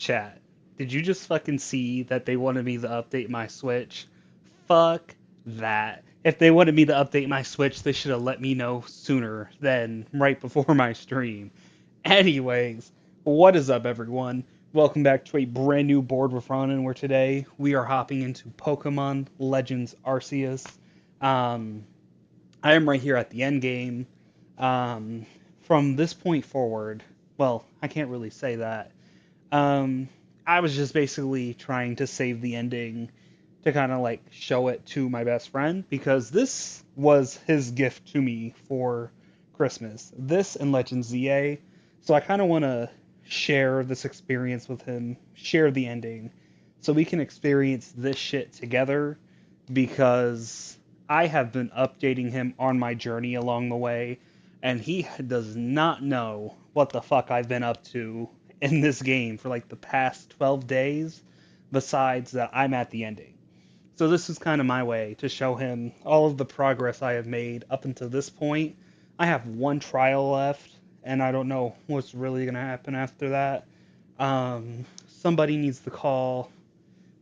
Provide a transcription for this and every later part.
Chat, did you just fucking see that they wanted me to update my Switch? Fuck that. If they wanted me to update my Switch, they should have let me know sooner than right before my stream. Anyways, what is up, everyone? Welcome back to a brand new board with Ronin, where today we are hopping into Pokemon Legends Arceus. Um, I am right here at the end game. Um, from this point forward, well, I can't really say that. Um, I was just basically trying to save the ending to kind of like show it to my best friend because this was his gift to me for Christmas. This and Legends ZA. So I kind of want to share this experience with him, share the ending, so we can experience this shit together because I have been updating him on my journey along the way, and he does not know what the fuck I've been up to in this game for like the past 12 days, besides that I'm at the ending. So this is kind of my way to show him all of the progress I have made up until this point. I have one trial left, and I don't know what's really going to happen after that. Somebody needs to call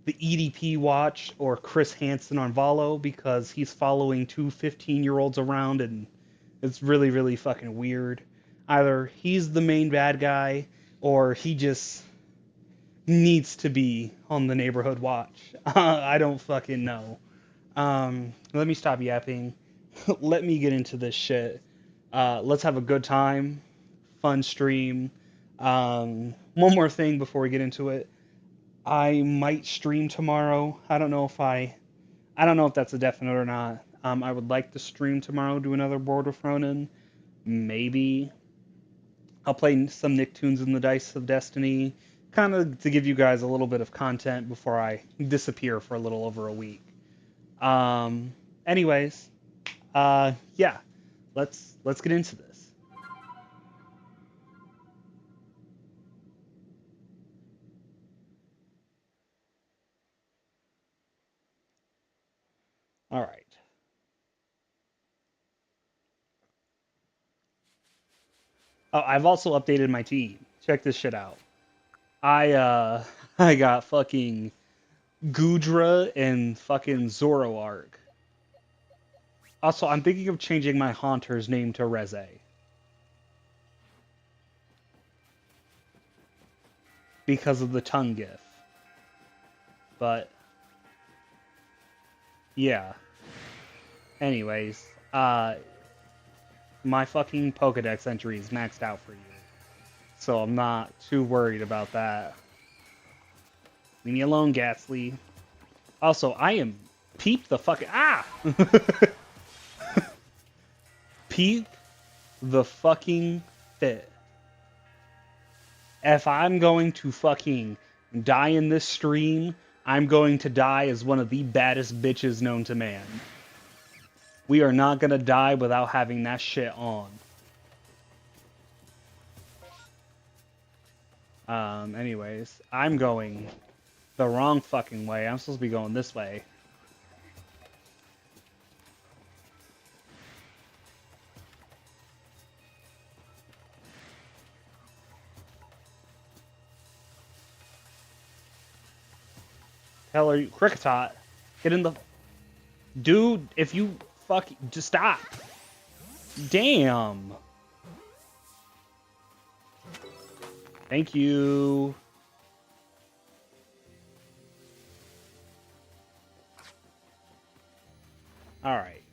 the EDP watch or Chris Hansen on Valo because he's following two 15-year-olds around and it's really, really fucking weird. Either he's the main bad guy or he just needs to be on the neighborhood watch. I don't fucking know. Let me stop yapping. Let me get into this shit. Let's have a good time. Fun stream. One more thing before we get into it. I might stream tomorrow. I don't know if that's a definite or not. I would like to stream tomorrow, do another board with Ronin. Maybe I'll play some Nicktoons in the Dice of Destiny, kind of to give you guys a little bit of content before I disappear for a little over a week. Um, anyways, yeah, let's get into this. All right. Oh, I've also updated my team. Check this shit out. I got fucking Gudra and fucking Zoroark. Also, I'm thinking of changing my Haunter's name to Reze because of the tongue gif. But yeah. Anyways, my fucking Pokedex entry is maxed out for you, so I'm not too worried about that. Leave me alone, Ghastly. Also, I am peep the fucking peep the fucking fit. If I'm going to fucking die in this stream, I'm going to die as one of the baddest bitches known to man. We are not gonna die without having that shit on. Anyways, I'm going the wrong fucking way. I'm supposed to be going this way. Hell are you? Cricketot? Get in the... Dude, if you fuck... Just stop. Damn. Thank you. Alright.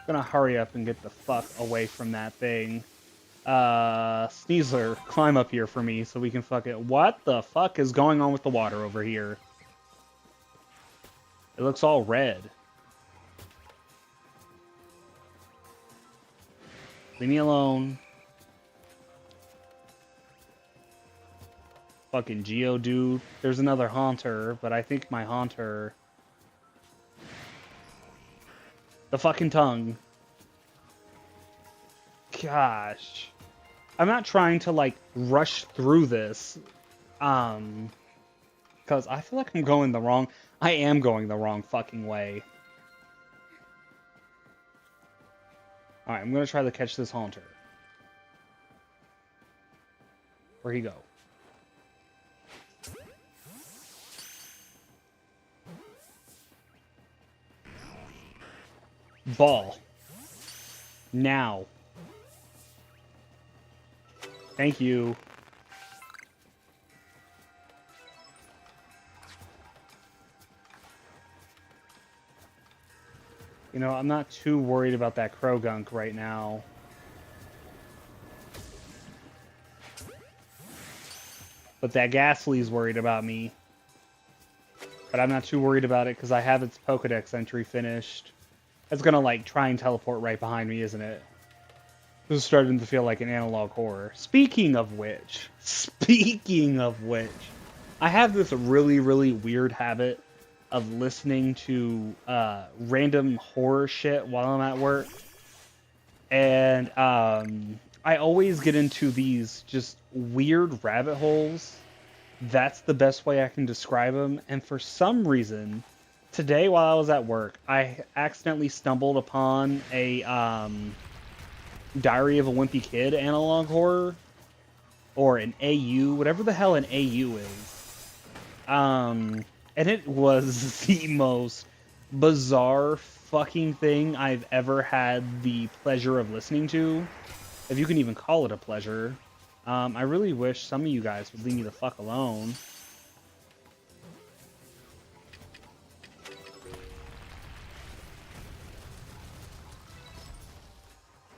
Gonna hurry up and get the fuck away from that thing. Sneasler, climb up here for me so we can fuck it. What the fuck is going on with the water over here? It looks all red. Leave me alone. Fucking Geodude. There's another Haunter, but I think my Haunter... The fucking tongue. Gosh. I'm not trying to, like, rush through this. Because I feel like I'm going the wrong... I am going the wrong fucking way. Alright, I'm gonna try to catch this Haunter. Where'd he go? Ball. Now. Thank you. You know, I'm not too worried about that Krogunk right now. But that Ghastly's worried about me. But I'm not too worried about it because I have its Pokedex entry finished. It's gonna, like, try and teleport right behind me, isn't it? This is starting to feel like an analog horror. Speaking of which, I have this really, really weird habit of listening to random horror shit while I'm at work. And I always get into these just weird rabbit holes. That's the best way I can describe them. And for some reason, today while I was at work, I accidentally stumbled upon a Diary of a Wimpy Kid analog horror. Or an AU, whatever the hell an AU is. And it was the most bizarre fucking thing I've ever had the pleasure of listening to. If you can even call it a pleasure. I really wish some of you guys would leave me the fuck alone.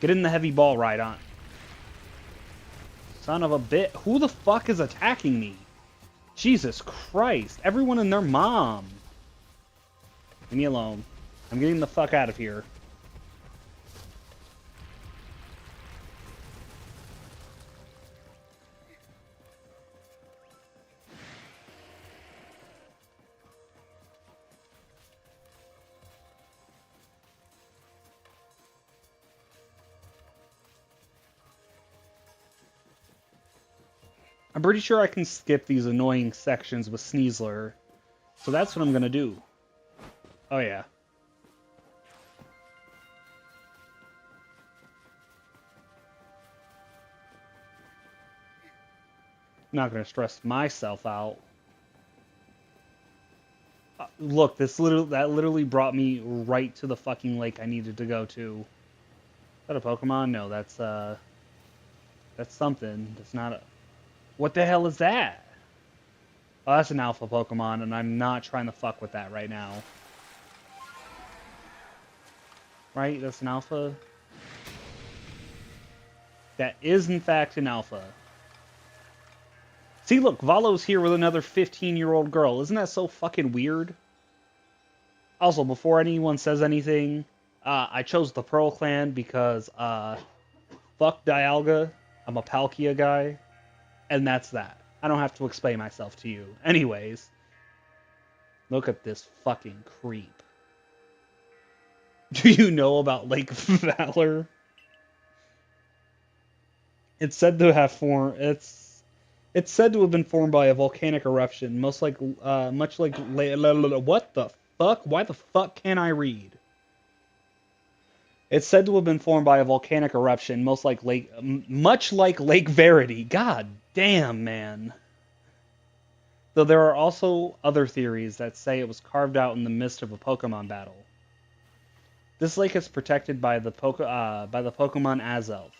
Get in the heavy ball ride on. Son of a bit. Who the fuck is attacking me? Jesus Christ. Everyone and their mom. Leave me alone. I'm getting the fuck out of here. I'm pretty sure I can skip these annoying sections with Sneasler. So that's what I'm gonna do. Oh yeah. I'm not gonna stress myself out. Look, that literally brought me right to the fucking lake I needed to go to. Is that a Pokemon? No, that's something. That's not a... What the hell is that? Oh, that's an alpha Pokemon, and I'm not trying to fuck with that right now. Right? That's an alpha? That is, in fact, an alpha. See, look, Valo's here with another 15-year-old girl. Isn't that so fucking weird? Also, before anyone says anything, I chose the Pearl Clan because, fuck Dialga. I'm a Palkia guy. And that's that. I don't have to explain myself to you. Anyways, look at this fucking creep. Do you know about Lake Valor? It's said to have formed. It's said to have been formed by a volcanic eruption, much like what the fuck? Why the fuck can't I read? It's said to have been formed by a volcanic eruption, much like Lake Verity. God damn, man. Though there are also other theories that say it was carved out in the midst of a Pokemon battle. This lake is protected by the Pokemon Azelf.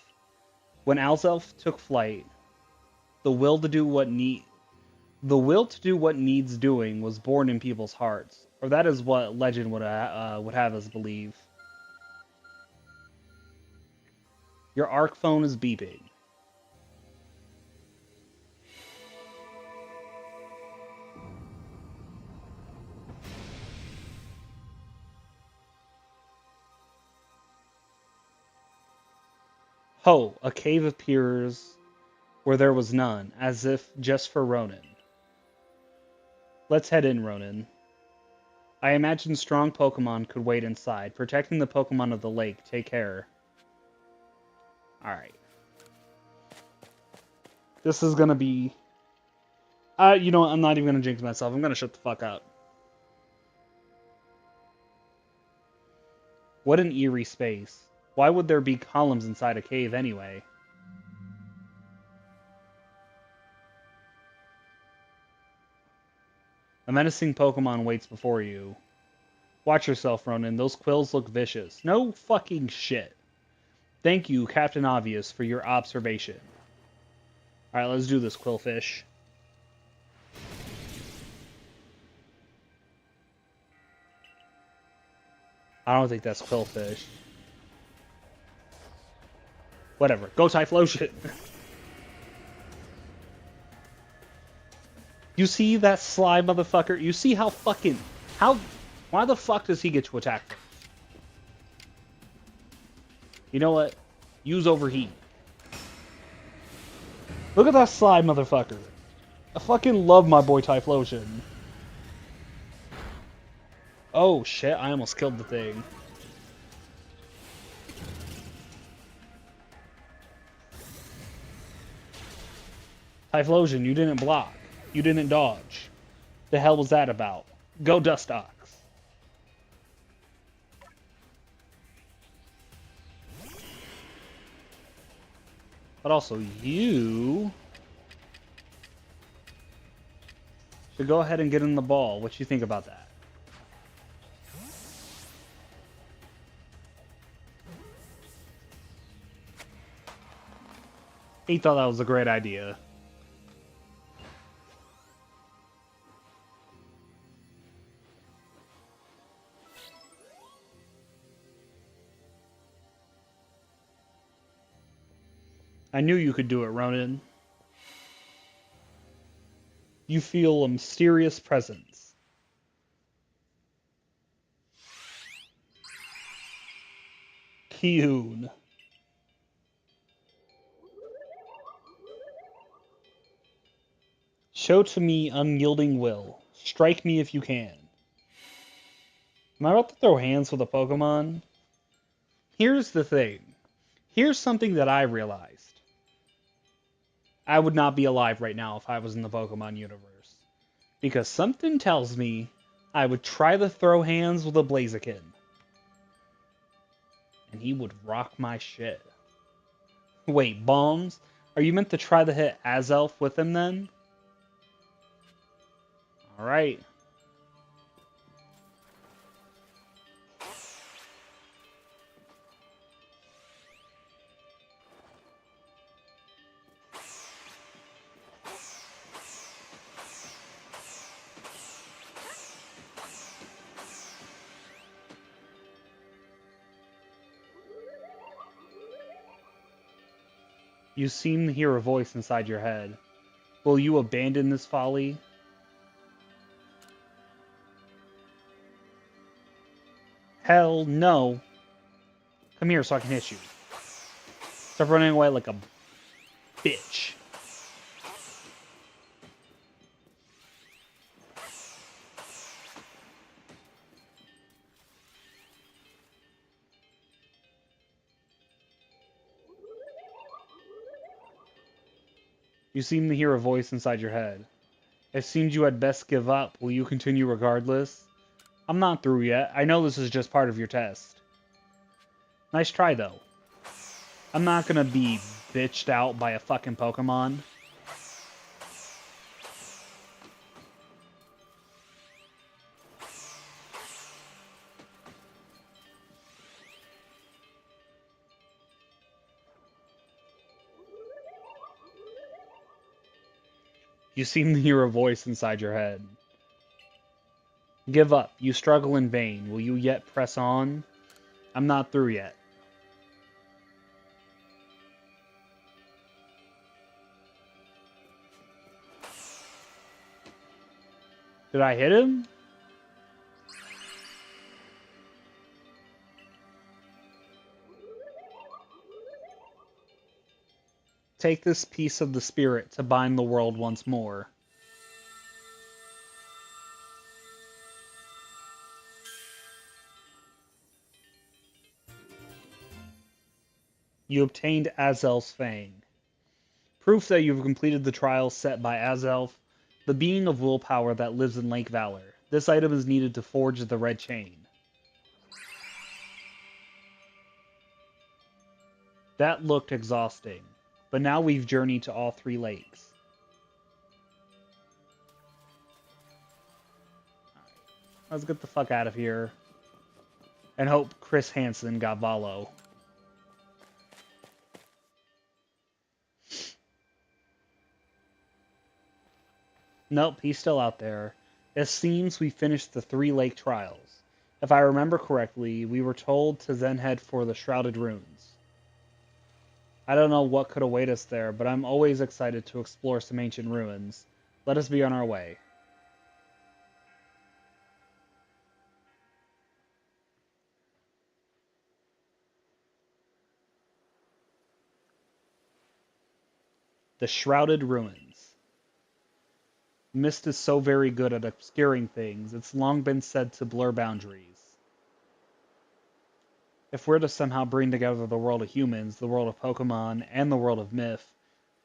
When Azelf took flight, the will to do what needs doing was born in people's hearts, or that is what legend would have us believe. Your Arc phone is beeping. Ho, a cave appears where there was none, as if just for Ronin. Let's head in, Ronin. I imagine strong Pokemon could wait inside, protecting the Pokemon of the lake. Take care. Alright. This is gonna be... you know what? I'm not even gonna jinx myself. I'm gonna shut the fuck up. What an eerie space. Why would there be columns inside a cave anyway? A menacing Pokemon waits before you. Watch yourself, Ronin. Those quills look vicious. No fucking shit. Thank you, Captain Obvious, for your observation. Alright, let's do this, Quillfish. I don't think that's Quillfish. Whatever. Go Typhlosion. You see that sly motherfucker? You see how fucking... Why the fuck does he get to attack first? You know what? Use Overheat. Look at that sly motherfucker. I fucking love my boy Typhlosion. Oh shit, I almost killed the thing. Typhlosion, you didn't block. You didn't dodge. The hell was that about? Go Dustox. But also, you should go ahead and get in the ball. What you think about that? He thought that was a great idea. I knew you could do it, Ronin. You feel a mysterious presence. Kyun. Show to me unyielding will. Strike me if you can. Am I about to throw hands with a Pokemon? Here's the thing. Here's something that I realized. I would not be alive right now if I was in the Pokemon universe. Because something tells me I would try to throw hands with a Blaziken. And he would rock my shit. Wait, bombs? Are you meant to try to hit Azelf with him then? Alright. You seem to hear a voice inside your head. Will you abandon this folly? Hell no. Come here so I can hit you. Stop running away like a bitch. You seem to hear a voice inside your head. It seems you had best give up. Will you continue regardless? I'm not through yet. I know this is just part of your test. Nice try, though. I'm not gonna be bitched out by a fucking Pokemon. You seem to hear a voice inside your head. Give up. You struggle in vain. Will you yet press on? I'm not through yet. Did I hit him? Take this piece of the spirit to bind the world once more. You obtained Azelf's Fang. Proof that you've completed the trials set by Azelf, the being of willpower that lives in Lake Valor. This item is needed to forge the red chain. That looked exhausting, but now we've journeyed to all three lakes. Let's get the fuck out of here. And hope Chris Hansen got Valo. Nope, he's still out there. It seems we finished the 3 lake trials. If I remember correctly, we were told to then head for the Shrouded Ruins. I don't know what could await us there, but I'm always excited to explore some ancient ruins. Let us be on our way. The Shrouded Ruins. Mist is so very good at obscuring things, it's long been said to blur boundaries. If we're to somehow bring together the world of humans, the world of Pokemon, and the world of myth,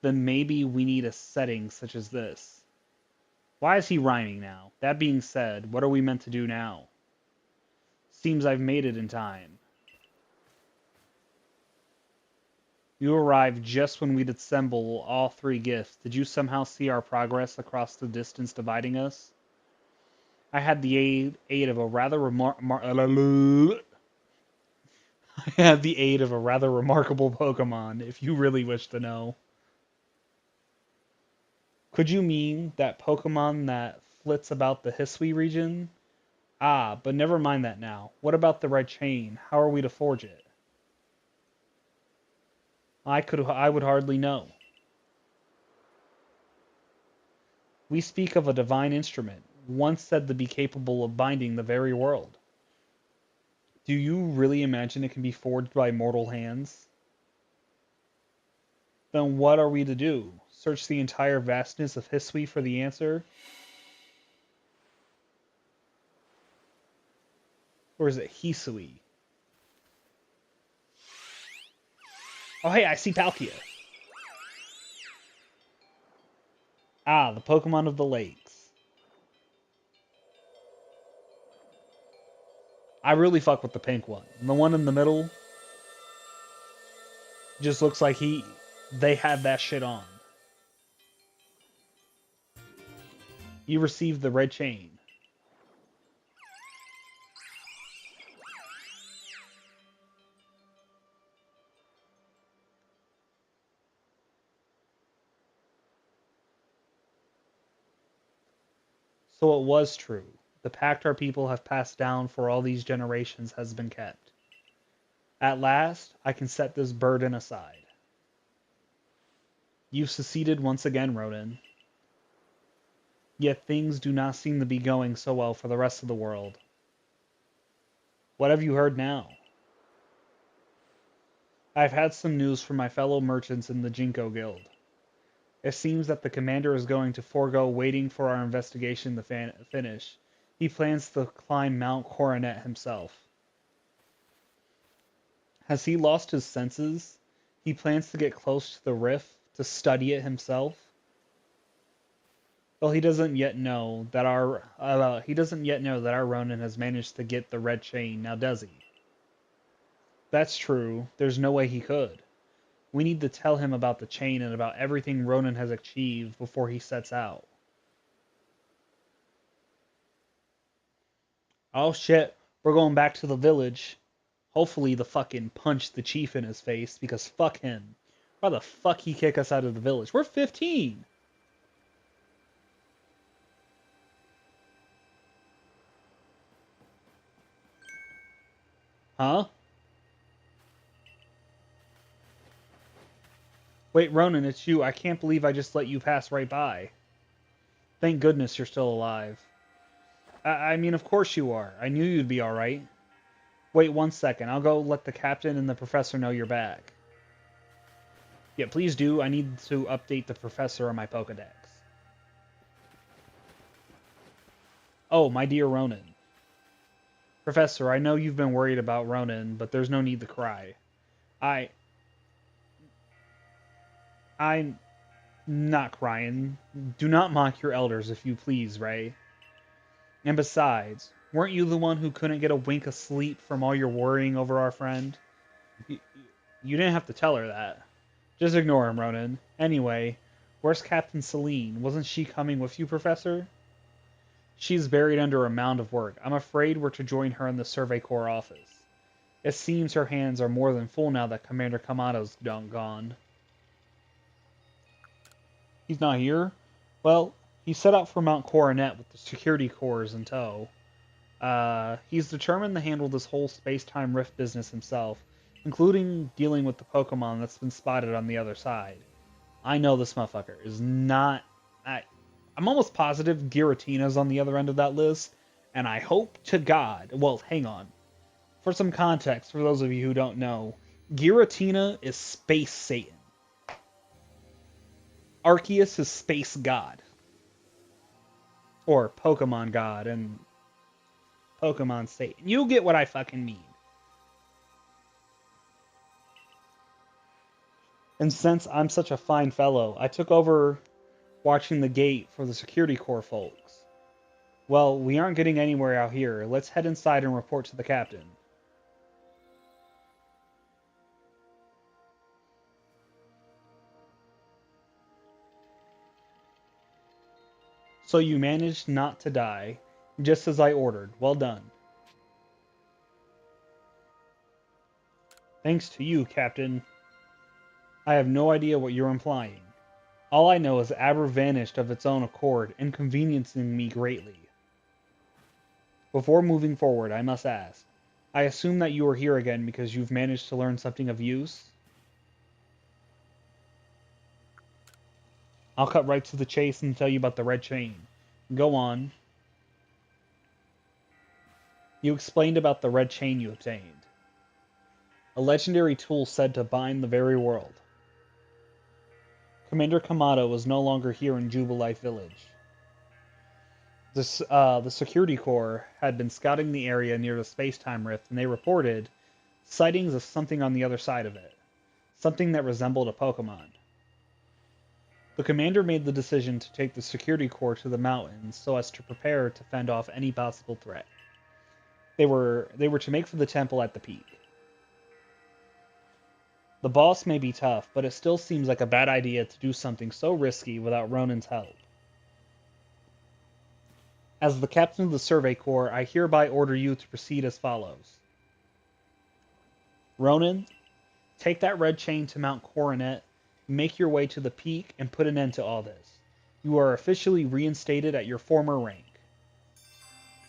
then maybe we need a setting such as this. Why is he rhyming now? That being said, what are we meant to do now? Seems I've made it in time. You arrived just when we'd assemble all 3 gifts. Did you somehow see our progress across the distance dividing us? I had the aid of a rather I had the aid of a rather remarkable Pokemon, if you really wish to know. Could you mean that Pokemon that flits about the Hisui region? Ah, but never mind that now. What about the red chain? How are we to forge it? I would hardly know. We speak of a divine instrument, once said to be capable of binding the very world. Do you really imagine it can be forged by mortal hands? Then what are we to do? Search the entire vastness of Hisui for the answer? Or is it Hisui? Oh hey, I see Palkia. Ah, the Pokemon of the lakes. I really fuck with the pink one. The one in the middle just looks like they had that shit on. You received the red chain. So it was true. The pact our people have passed down for all these generations has been kept. At last, I can set this burden aside. You've succeeded once again, Ronin. Yet things do not seem to be going so well for the rest of the world. What have you heard now? I've had some news from my fellow merchants in the Jinko Guild. It seems that the commander is going to forego waiting for our investigation to finish. He plans to climb Mount Coronet himself. Has he lost his senses? He plans to get close to the rift to study it himself. Well, he doesn't yet know that our Ronin has managed to get the red chain, now does he? That's true. There's no way he could. We need to tell him about the chain and about everything Ronin has achieved before he sets out. Oh shit, we're going back to the village. Hopefully the fucking punch the chief in his face, because fuck him. Why the fuck he kick us out of the village? We're 15! Huh? Wait, Ronan, it's you. I can't believe I just let you pass right by. Thank goodness you're still alive. I mean, of course you are. I knew you'd be alright. Wait 1 second. I'll go let the captain and the professor know you're back. Yeah, please do. I need to update the professor on my Pokedex. Oh, my dear Ronan. Professor, I know you've been worried about Ronan, but there's no need to cry. I... I'm not crying. Do not mock your elders, if you please, Ray. And besides, weren't you the one who couldn't get a wink of sleep from all your worrying over our friend? You didn't have to tell her that. Just ignore him, Ronan. Anyway, where's Captain Celine? Wasn't she coming with you, Professor? She's buried under a mound of work. I'm afraid we're to join her in the Survey Corps office. It seems her hands are more than full now that Commander Kamato's gone. He's not here? Well, he set out for Mount Coronet with the security corps in tow. He's determined to handle this whole space-time rift business himself, including dealing with the Pokemon that's been spotted on the other side. I know this motherfucker is not... I'm almost positive Giratina's on the other end of that list, and I hope to God... Well, hang on. For some context, for those of you who don't know, Giratina is Space Satan. Arceus is Space God. Or Pokemon God, and Pokemon Satan. You get what I fucking mean. And since I'm such a fine fellow, I took over watching the gate for the security corps folks. Well, we aren't getting anywhere out here. Let's head inside and report to the captain. So you managed not to die, just as I ordered. Well done. Thanks to you, Captain. I have no idea what you're implying. All I know is Aber vanished of its own accord, inconveniencing me greatly. Before moving forward, I must ask. I assume that you are here again because you've managed to learn something of use? I'll cut right to the chase and tell you about the red chain. Go on. You explained about the red chain you obtained. A legendary tool said to bind the very world. Commander Kamato was no longer here in Jubilife Village. The security corps had been scouting the area near the space-time rift, and they reported sightings of something on the other side of it. Something that resembled a Pokemon. The commander made the decision to take the security corps to the mountains so as to prepare to fend off any possible threat. They were to make for the temple at the peak. The boss may be tough, but it still seems like a bad idea to do something so risky without Ronin's help. As the captain of the Survey Corps, I hereby order you to proceed as follows. Ronin, take that red chain to Mount Coronet, make your way to the peak, and put an end to all this. You are officially reinstated at your former rank.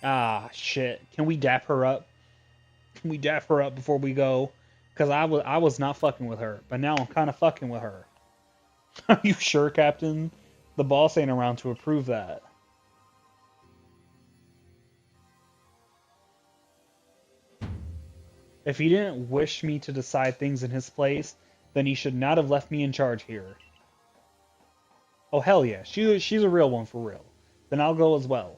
Ah, shit. Can we dap her up? Can we dap her up before we go? Because I was not fucking with her, but now I'm kind of fucking with her. Are you sure, Captain? The boss ain't around to approve that. If he didn't wish me to decide things in his place, then he should not have left me in charge here. Oh, hell yeah. She's a real one for real. Then I'll go as well.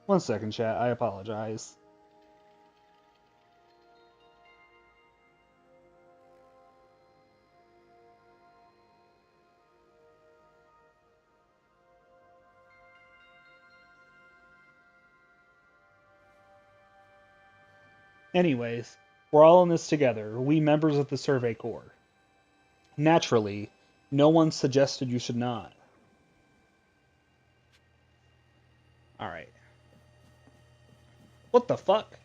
One second, chat. I apologize. Anyways, we're all in this together, we members of the Survey Corps. Naturally, no one suggested you should not. Alright. What the fuck?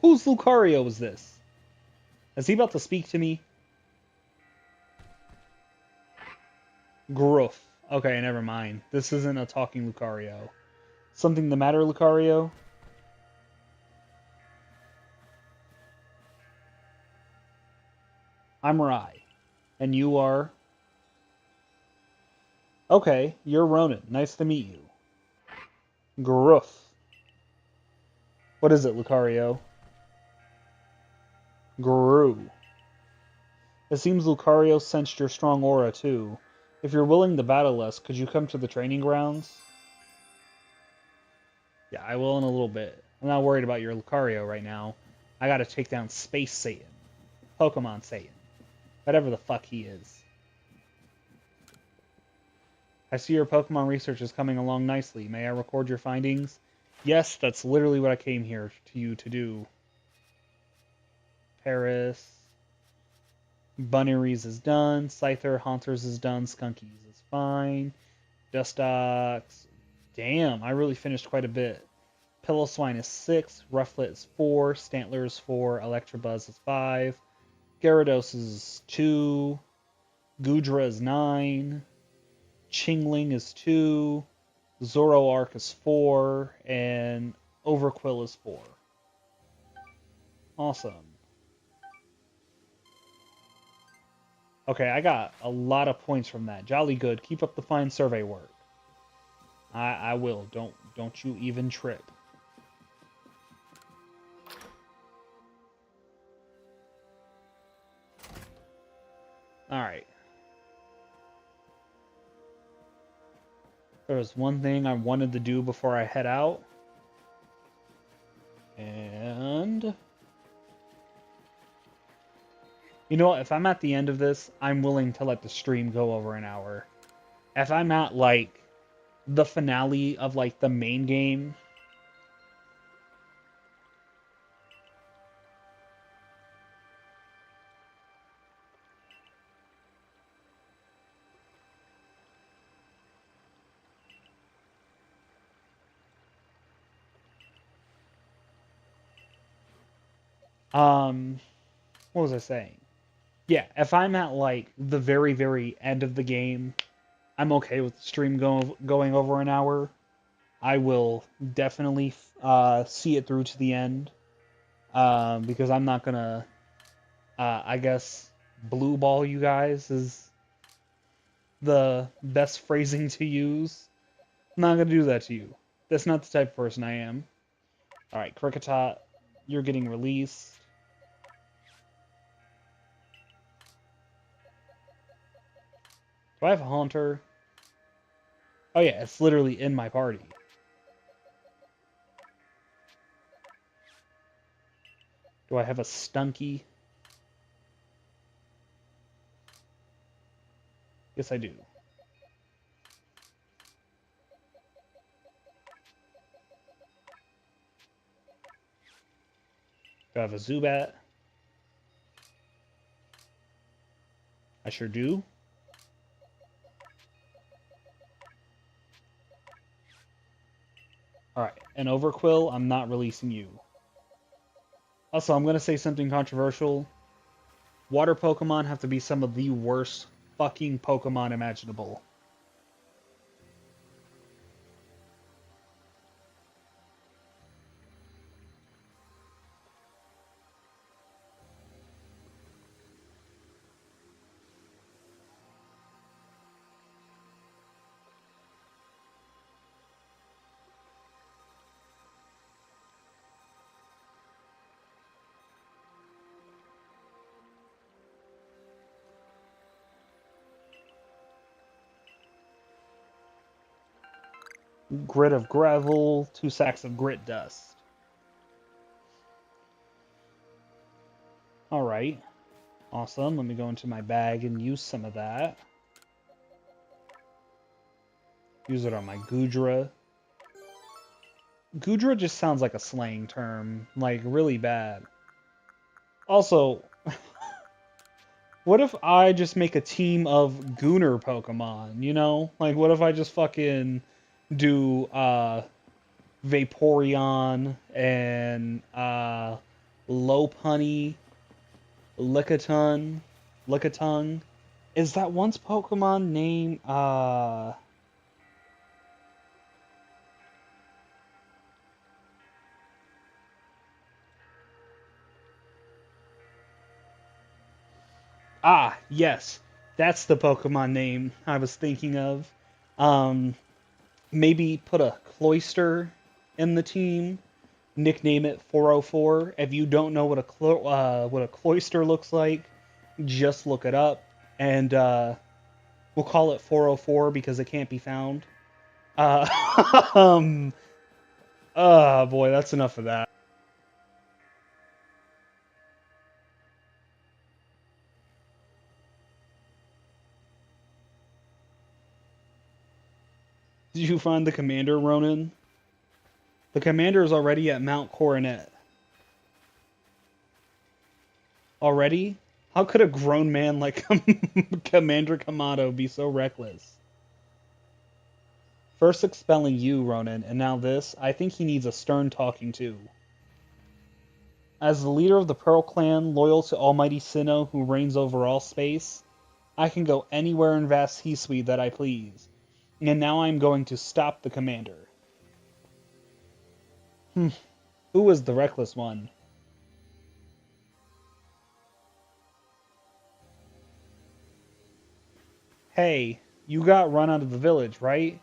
Whose Lucario is this? Is he about to speak to me? Gruff. Okay, never mind. This isn't a talking Lucario. Something the matter, Lucario? I'm Rai. And you are? Okay, you're Ronin. Nice to meet you. Gruff. What is it, Lucario? Gru. It seems Lucario sensed your strong aura, too. If you're willing to battle us, could you come to the training grounds? Yeah, I will in a little bit. I'm not worried about your Lucario right now. I gotta take down Space Satan. Pokemon Satan. Whatever the fuck he is. I see your Pokemon research is coming along nicely. May I record your findings? Yes, that's literally what I came here to you to do. Paris. Bunneries is done. Scyther, Haunters is done. Skunkies is fine. Dustox. Damn, I really finished quite a bit. Pillow-Swine is 6. Rufflet is 4. Stantler is 4. Electabuzz is 5. Gyarados is 2. Goodra is 9. Chingling is 2. Zoroark is 4. And Overquill is 4. Awesome. Okay, I got a lot of points from that. Jolly good. Keep up the fine survey work. I will. Don't you even trip. Alright. There was one thing I wanted to do before I head out. And... you know what? If I'm at the end of this, I'm willing to let the stream go over an hour. If I'm at, like, the finale of, like, the main game... what was I saying? Yeah, if I'm at, like, the very, very end of the game, I'm okay with the stream going over an hour. I will definitely see it through to the end. Because I'm not gonna, I guess, blue ball you guys is the best phrasing to use. I'm not gonna do that to you. That's not the type of person I am. Alright, Kricketot, you're getting released. Do I have a Haunter? Oh yeah, it's literally in my party. Do I have a Stunky? Yes, I do. Do I have a Zubat? I sure do. Alright, and Overquill, I'm not releasing you. Also, I'm going to say something controversial. Water Pokemon have to be some of the worst fucking Pokemon imaginable. Grit of Gravel, 2 sacks of Grit Dust. Alright. Awesome. Let me go into my bag and use some of that. Use it on my Goodra. Goodra just sounds like a slang term. Like, really bad. Also, what if I just make a team of Gooner Pokemon, you know? Like, what if I just fucking do, Vaporeon and, Lopunny, Lickitung. Is that one's Pokemon name, ah, yes. That's the Pokemon name I was thinking of. Um, maybe put a Cloyster in the team. Nickname it 404. If you don't know what a Cloyster looks like, just look it up, and we'll call it 404 because it can't be found. Um, oh boy, that's enough of that. Did you find the commander, Ronin? The commander is already at Mount Coronet. Already? How could a grown man like Commander Kamado be so reckless? First expelling you, Ronin, and now this. I think he needs a stern talking to. As the leader of the Pearl Clan, loyal to Almighty Sinnoh, who reigns over all space, I can go anywhere in vast Hisui that I please. And now I'm going to stop the commander. Who is the reckless one? Hey, you got run out of the village, right?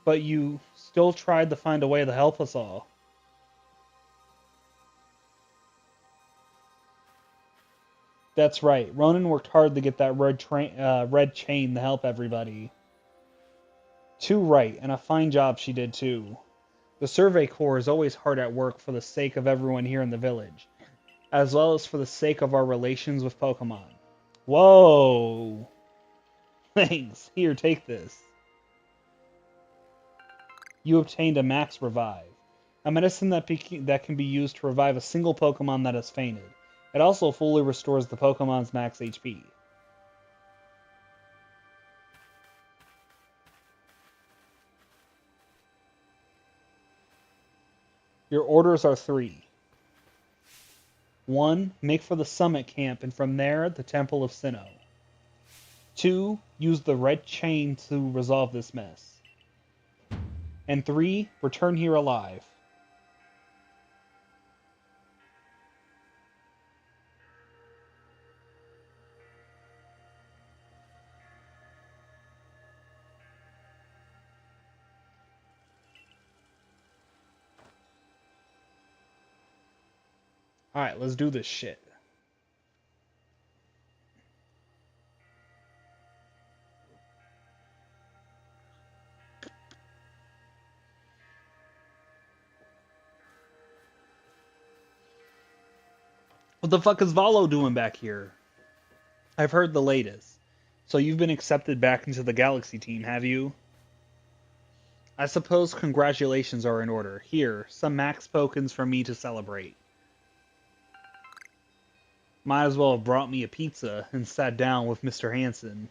But you still tried to find a way to help us all. That's right. Ronin worked hard to get that red chain to help everybody. Too right, and a fine job she did too. The Survey Corps is always hard at work for the sake of everyone here in the village, as well as for the sake of our relations with Pokemon. Whoa! Thanks. Here, take this. You obtained a Max Revive, a medicine that can be used to revive a single Pokemon that has fainted. It also fully restores the Pokemon's max HP. Your orders are 3. 1. Make for the summit camp and from there, the Temple of Sinnoh. 2. Use the red chain to resolve this mess. And 3. Return here alive. Alright, let's do this shit. What the fuck is Valo doing back here? I've heard the latest. So you've been accepted back into the Galaxy team, have you? I suppose congratulations are in order. Here, some Max Pokens for me to celebrate. Might as well have brought me a pizza and sat down with Mr. Hanson.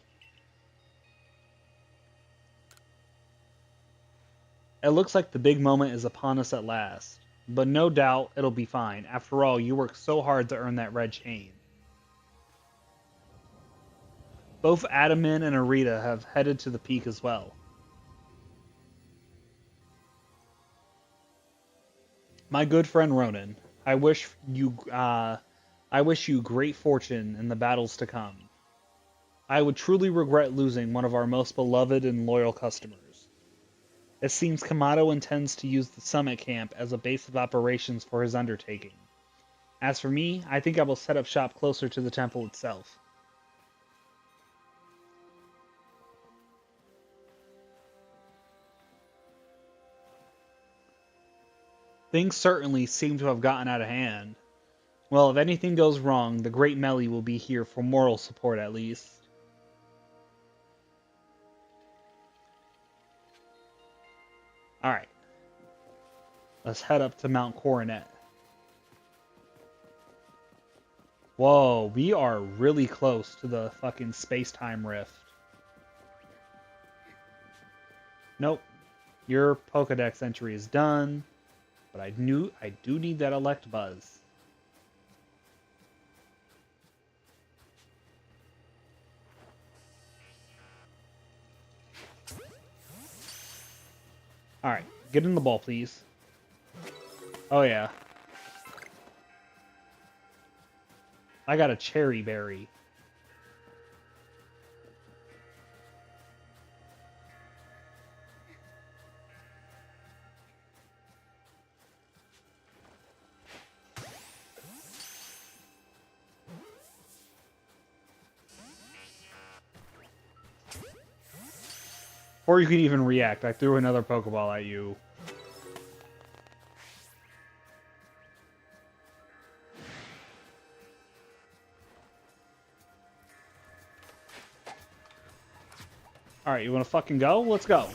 It looks like the big moment is upon us at last. But no doubt it'll be fine. After all, you worked so hard to earn that red chain. Both Adaman and Arita have headed to the peak as well. My good friend Ronin, I wish you great fortune in the battles to come. I would truly regret losing one of our most beloved and loyal customers. It seems Kamado intends to use the summit camp as a base of operations for his undertaking. As for me, I think I will set up shop closer to the temple itself. Things certainly seem to have gotten out of hand. Well, if anything goes wrong, the Great Melly will be here for moral support at least. Alright. Let's head up to Mount Coronet. Whoa, we are really close to the fucking space-time rift. Nope. Your Pokedex entry is done. But I do need that Electabuzz. Alright, get in the ball, please. Oh, yeah. I got a Cherry Berry. Or you could even react. I threw another Pokeball at you. Alright, you wanna fucking go? Let's go.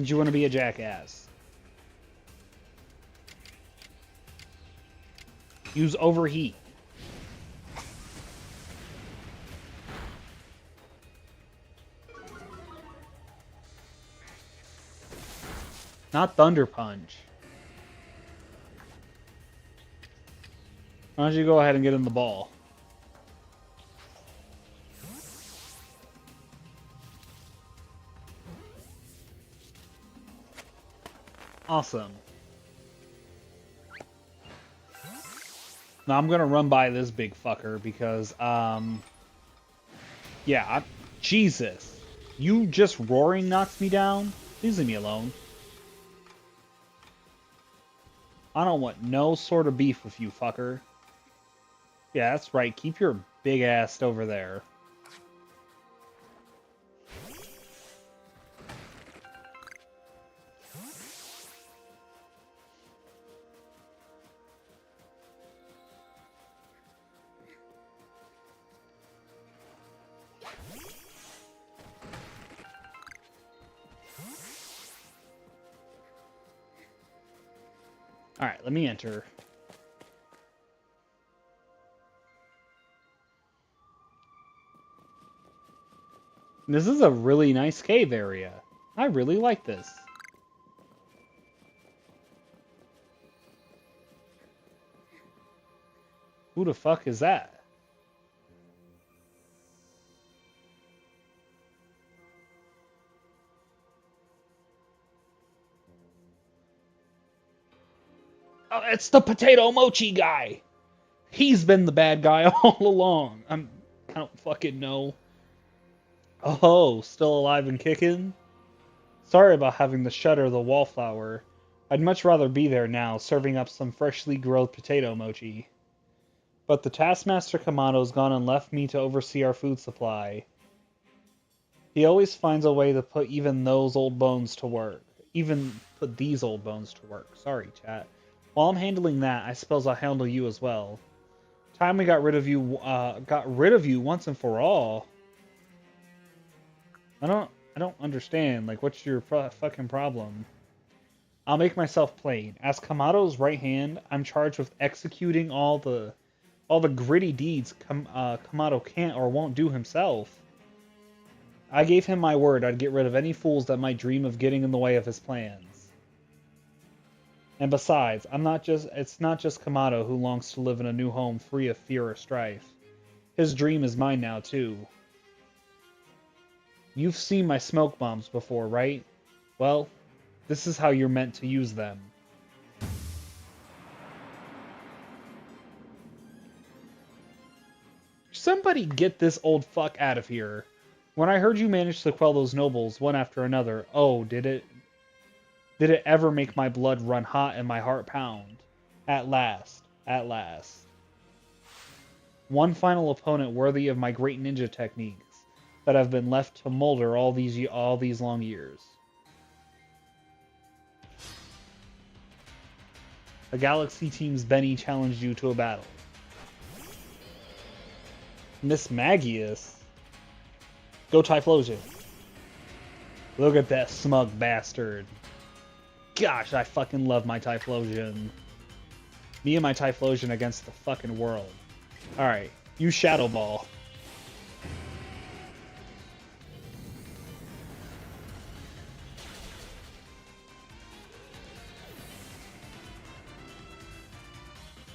Since you want to be a jackass. Use overheat. Not Thunder Punch. Why don't you go ahead and get in the ball? Awesome. Now I'm gonna run by this big fucker because, yeah, Jesus. You just roaring knocks me down? Please leave me alone. I don't want no sort of beef with you, fucker. Yeah, that's right. Keep your big ass over there. Alright, let me enter. This is a really nice cave area. I really like this. Who the fuck is that? Oh, it's the potato mochi guy. He's been the bad guy all along. I don't fucking know. Oh, still alive and kicking? Sorry about having to shutter the wallflower. I'd much rather be there now, serving up some freshly grilled potato mochi. But the Taskmaster Kamado's gone and left me to oversee our food supply. He always finds a way to put even those old bones to work. Even put these old bones to work. Sorry, chat. While I'm handling that, I suppose I'll handle you as well. Time we got rid of you once and for all. I don't understand. Like, what's your fucking problem? I'll make myself plain. As Kamado's right hand, I'm charged with executing all the gritty deeds Kamado can't or won't do himself. I gave him my word I'd get rid of any fools that might dream of getting in the way of his plans. And besides, it's not just Kamado who longs to live in a new home free of fear or strife. His dream is mine now, too. You've seen my smoke bombs before, right? Well, this is how you're meant to use them. Somebody get this old fuck out of here. When I heard you managed to quell those nobles one after another, oh, did it ever make my blood run hot and my heart pound? At last. At last. One final opponent worthy of my great ninja techniques that have been left to molder all these long years. The Galaxy Team's Benny challenged you to a battle. Miss Magius? Go Typhlosion. Look at that smug bastard. Gosh, I fucking love my Typhlosion. Me and my Typhlosion against the fucking world. Alright, use Shadow Ball.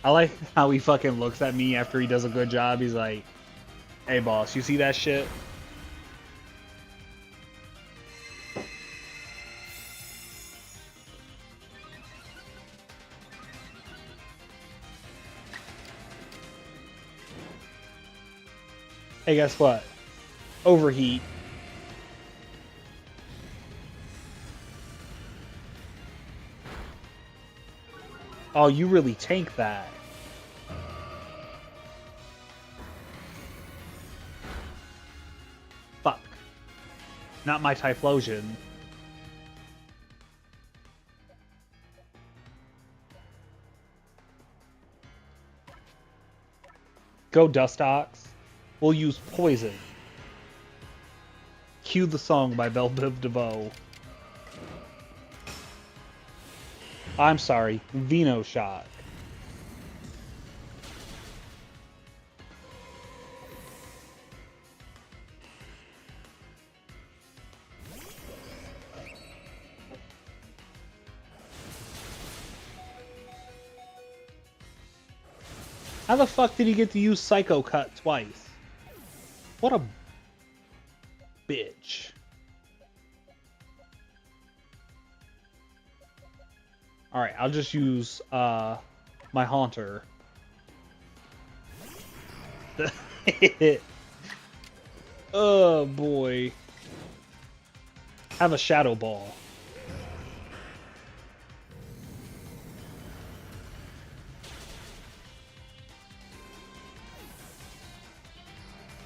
I like how he fucking looks at me after he does a good job. He's like, hey boss, you see that shit? Hey, guess what? Overheat. Oh, you really tank that. Fuck. Not my Typhlosion. Go Dustox. We'll use Poison. Cue the song by Belle Biv DeVoe. I'm sorry, Venoshock. How the fuck did he get to use Psycho Cut twice? What a bitch. Alright, I'll just use my Haunter. Oh boy. Have a Shadow Ball.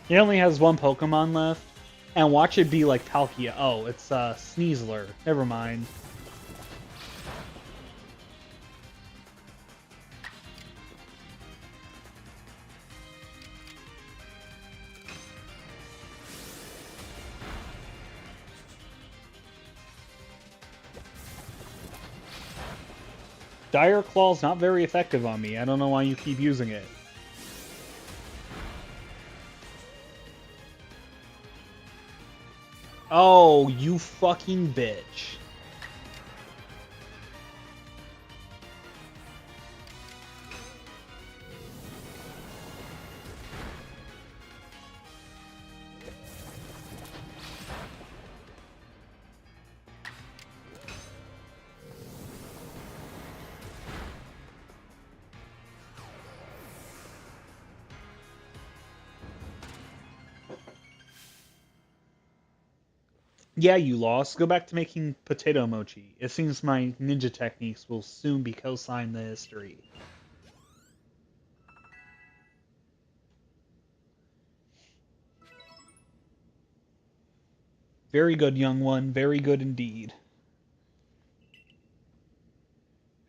He only has one Pokemon left. And watch it be like Palkia. Oh, it's Sneasler. Never mind. Dire Claw's not very effective on me. I don't know why you keep using it. Oh, you fucking bitch. Yeah, you lost. Go back to making potato mochi. It seems my ninja techniques will soon be co-signed the history. Very good, young one. Very good indeed.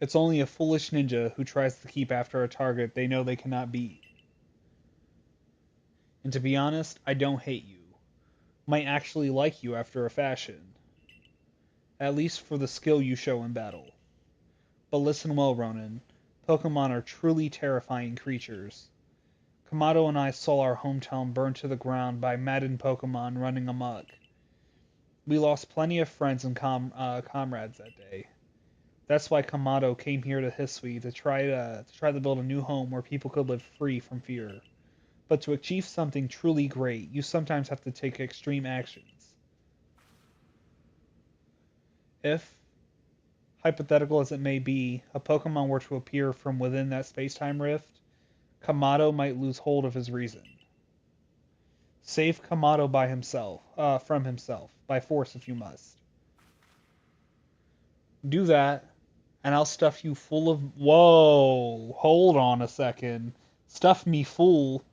It's only a foolish ninja who tries to keep after a target they know they cannot beat. And to be honest, I don't hate you. Might actually like you after a fashion. At least for the skill you show in battle. But listen well, Ronin. Pokemon are truly terrifying creatures. Kamado and I saw our hometown burned to the ground by maddened Pokemon running amok. We lost plenty of friends and comrades that day. That's why Kamado came here to Hisui to try to build a new home where people could live free from fear. But to achieve something truly great, you sometimes have to take extreme actions. If, hypothetical as it may be, a Pokemon were to appear from within that space-time rift, Kamado might lose hold of his reason. Save Kamado by himself, from himself, by force if you must. Do that, and I'll stuff you full of. Whoa! Hold on a second. Stuff me full.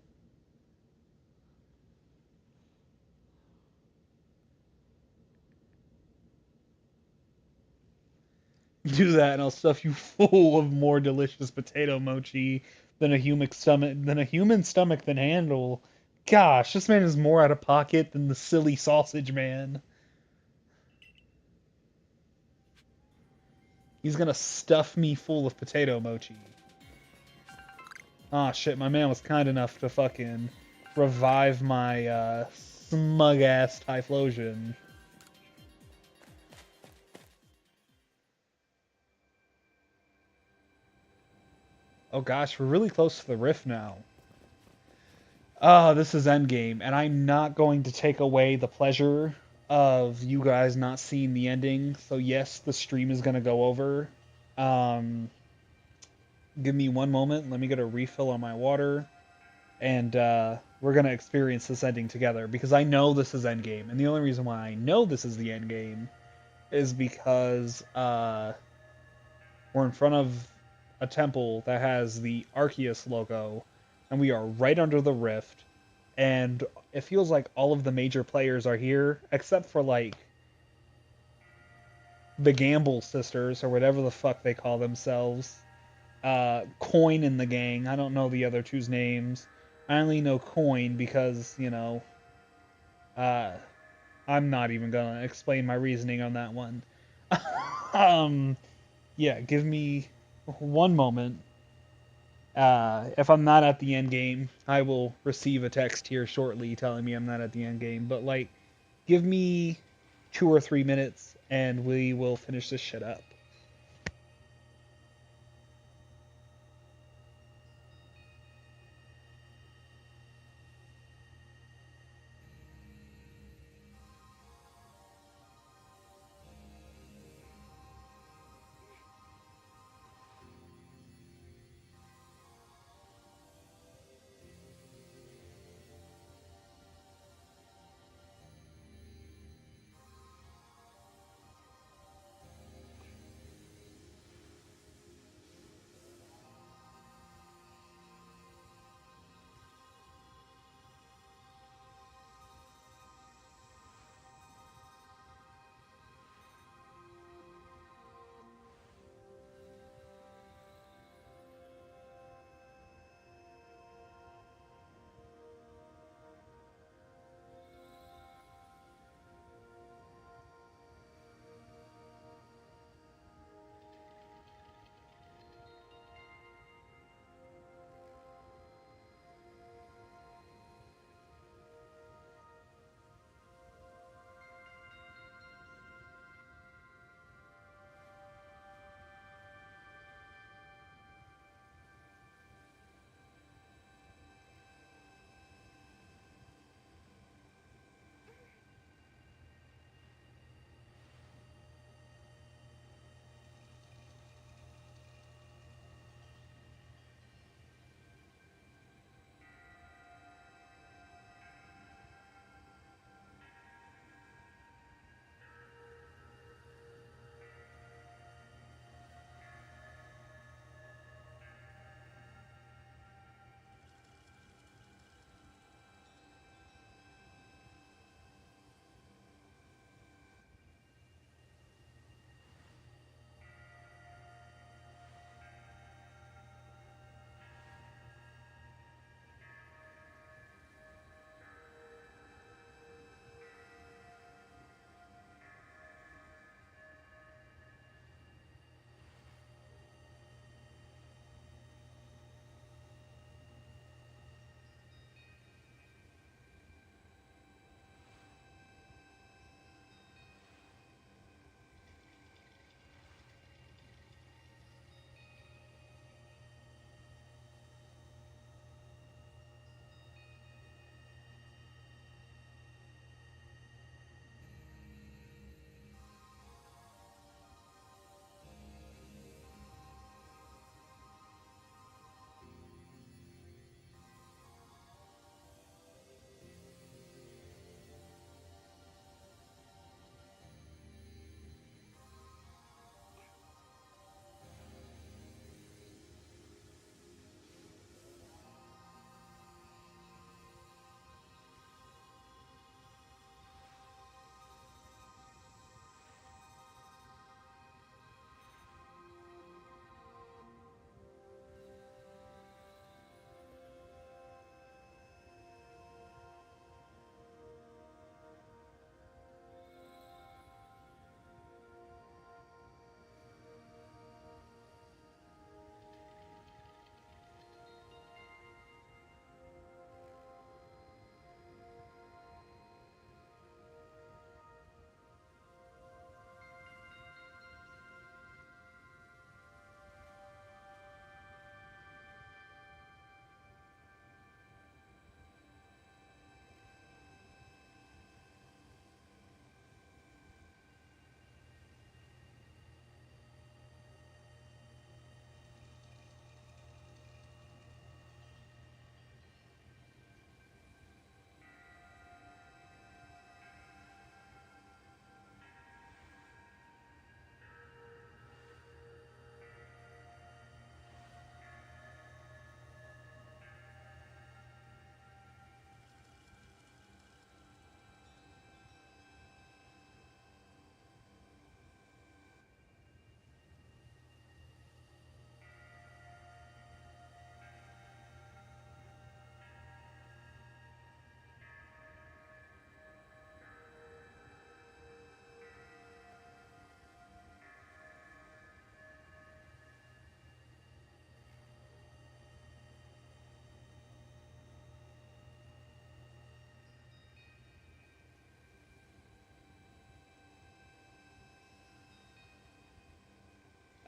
Do that, and I'll stuff you full of more delicious potato mochi than a human stomach can handle. Gosh, this man is more out of pocket than the silly sausage man. He's gonna stuff me full of potato mochi. Ah, shit, my man was kind enough to fucking revive my smug-ass Typhlosion. Oh gosh, we're really close to the rift now. Oh, this is endgame, and I'm not going to take away the pleasure of you guys not seeing the ending. So yes, the stream is gonna go over. Um, Give me one moment. Let me get a refill on my water, and we're gonna experience this ending together because I know this is endgame, and the only reason why I know this is the endgame is because we're in front of a temple that has the Arceus logo, and we are right under the rift, and it feels like all of the major players are here, except for, like, the Gamble sisters, or whatever the fuck they call themselves. Coin in the gang. I don't know the other two's names. I only know Coin because, you know, uh, I'm not even gonna explain my reasoning on that one. um, Yeah, give me one moment. If I'm not at the end game, I will receive a text here shortly telling me I'm not at the end game. But like, give me 2 or 3 minutes, and we will finish this shit up.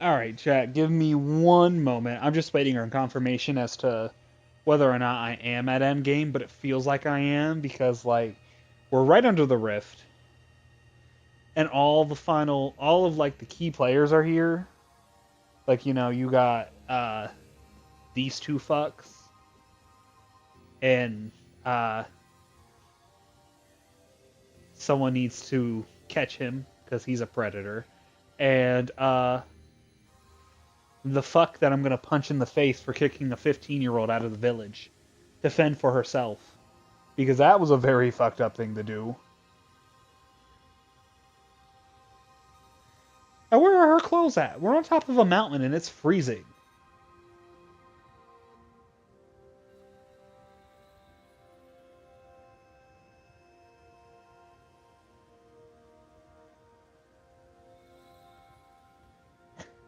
Alright, chat, give me one moment. I'm just waiting on confirmation as to whether or not I am at endgame, but it feels like I am because, like, we're right under the rift, and all of, like, the key players are here. Like, you got, these two fucks, and, someone needs to catch him because he's a predator. And, the fuck that I'm gonna punch in the face for kicking a 15-year-old out of the village to fend for herself. Because that was a very fucked up thing to do. And where are her clothes at? We're on top of a mountain and it's freezing.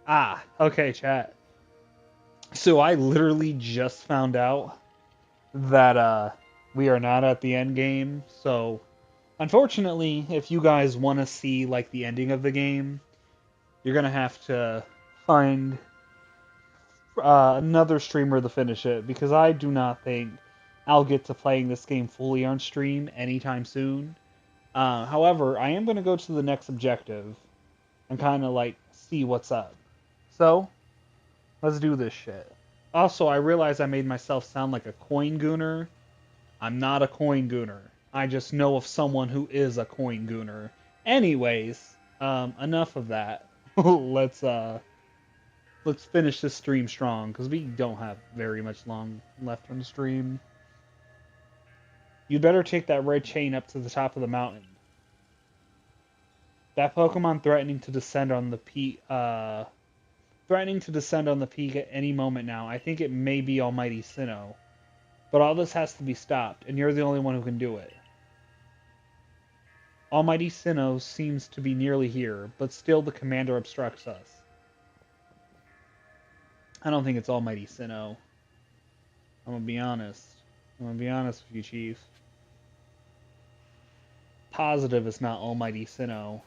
Ah, okay, chat. So I literally just found out that we are not at the end game. So unfortunately, if you guys want to see like the ending of the game, you're gonna have to find another streamer to finish it because I do not think I'll get to playing this game fully on stream anytime soon. However, I am going to go to the next objective and kind of like see what's up. So, let's do this shit. Also, I realize I made myself sound like a coin gooner. I'm not a coin gooner. I just know of someone who is a coin gooner. Anyways, enough of that. Let's finish this stream strong because we don't have very much long left on the stream. You'd better take that red chain up to the top of the mountain. That Pokemon threatening to descend on the peak at any moment now. I think it may be Almighty Sinnoh. But all this has to be stopped, and you're the only one who can do it. Almighty Sinnoh seems to be nearly here, but still the commander obstructs us. I don't think it's Almighty Sinnoh. I'm gonna be honest. I'm gonna be honest with you, Chief. Positive it's not Almighty Sinnoh.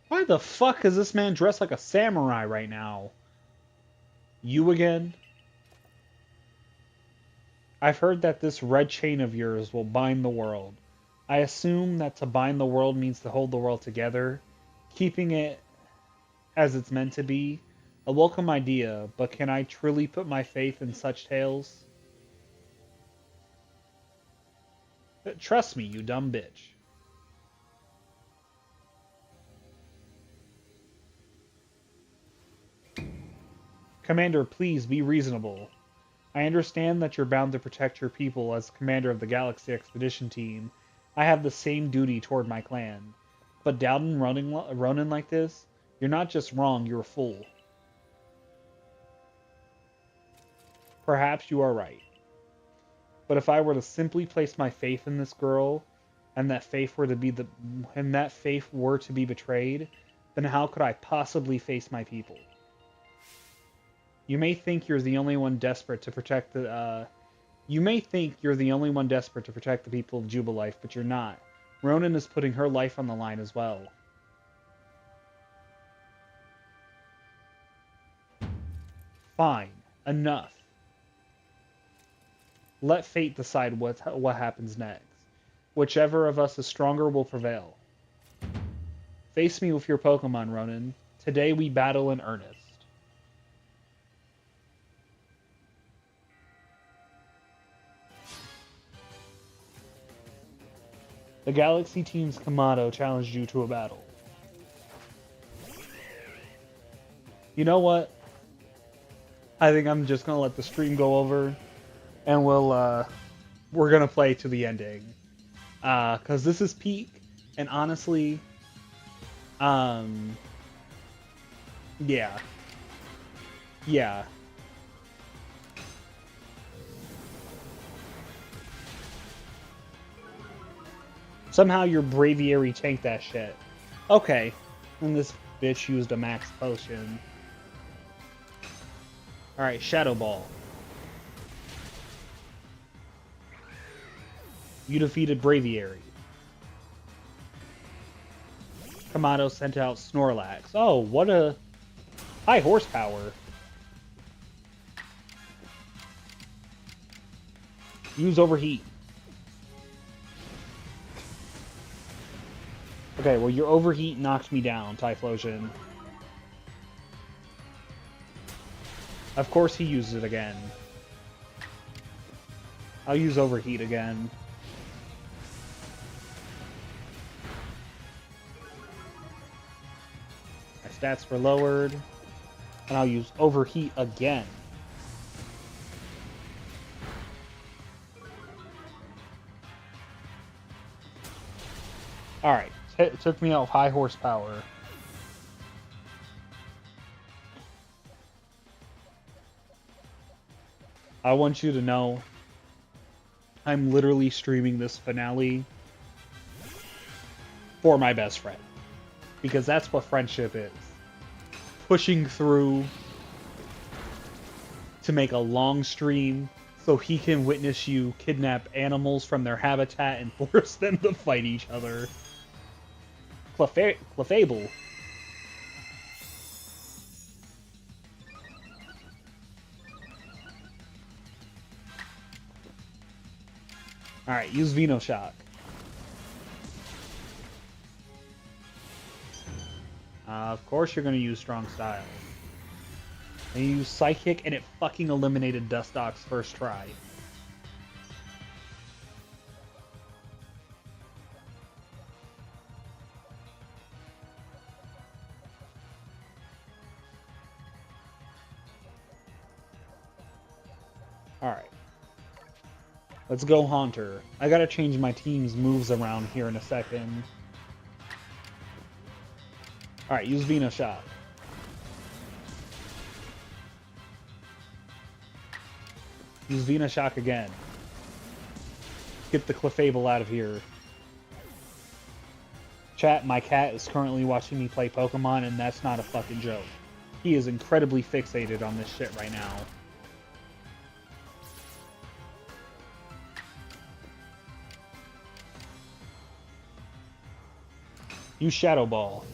Why the fuck is this man dressed like a samurai right now? You again? I've heard that this red chain of yours will bind the world. I assume that to bind the world means to hold the world together, keeping it as it's meant to be. A welcome idea, but can I truly put my faith in such tales? Trust me, you dumb bitch. Commander, please be reasonable. I understand that you're bound to protect your people as commander of the Galaxy Expedition Team. I have the same duty toward my clan. But doubting Ronin like this, you're not just wrong, you're a fool. Perhaps you are right. But if I were to simply place my faith in this girl, and that faith were to be betrayed, then how could I possibly face my people? You may think you're the only one desperate to protect the people of Jubilife, but you're not. Ronin is putting her life on the line as well. Fine. Enough. Let fate decide what happens next. Whichever of us is stronger will prevail. Face me with your Pokemon, Ronin. Today we battle in earnest. The Galaxy Team's Kamado challenged you to a battle. You know what? I think I'm just gonna let the stream go over, and we're gonna play to the ending. Cause this is peak, and honestly, yeah. Yeah. Somehow your Braviary tanked that shit. Okay. And this bitch used a max potion. Alright, Shadow Ball. You defeated Braviary. Kamado sent out Snorlax. Oh, what a high horsepower. Use Overheat. Okay, well, your Overheat knocked me down, Typhlosion. Of course he used it again. I'll use Overheat again. My stats were lowered. And I'll use Overheat again. Alright, it took me out with high horsepower. I want you to know, I'm literally streaming this finale for my best friend. Because that's what friendship is. Pushing through to make a long stream so he can witness you kidnap animals from their habitat and force them to fight each other. Clefable. Alright, use Venoshock. Of course you're going to use Strong Style. And you use Psychic, and it fucking eliminated Dustox's first try. Alright. Let's go Haunter. I gotta change my team's moves around here in a second. Alright, use Venoshock. Use Venoshock again. Get the Clefable out of here. Chat, my cat is currently watching me play Pokemon, and that's not a fucking joke. He is incredibly fixated on this shit right now. Use Shadow Ball.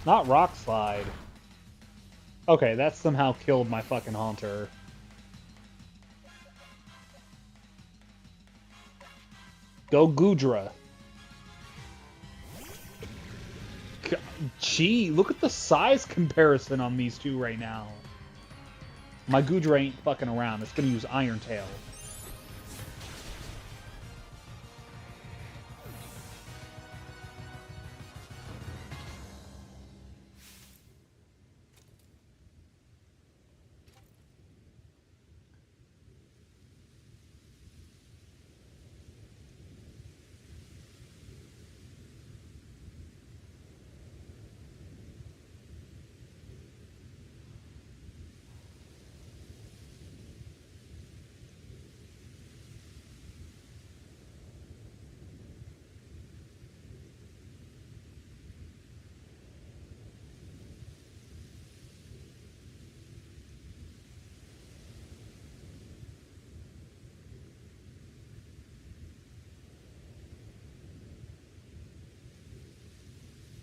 Not Rock Slide. Okay, that somehow killed my fucking Haunter. Go Goodra. Gee, look at the size comparison on these two right now. My Goodra ain't fucking around. It's gonna use Iron Tail.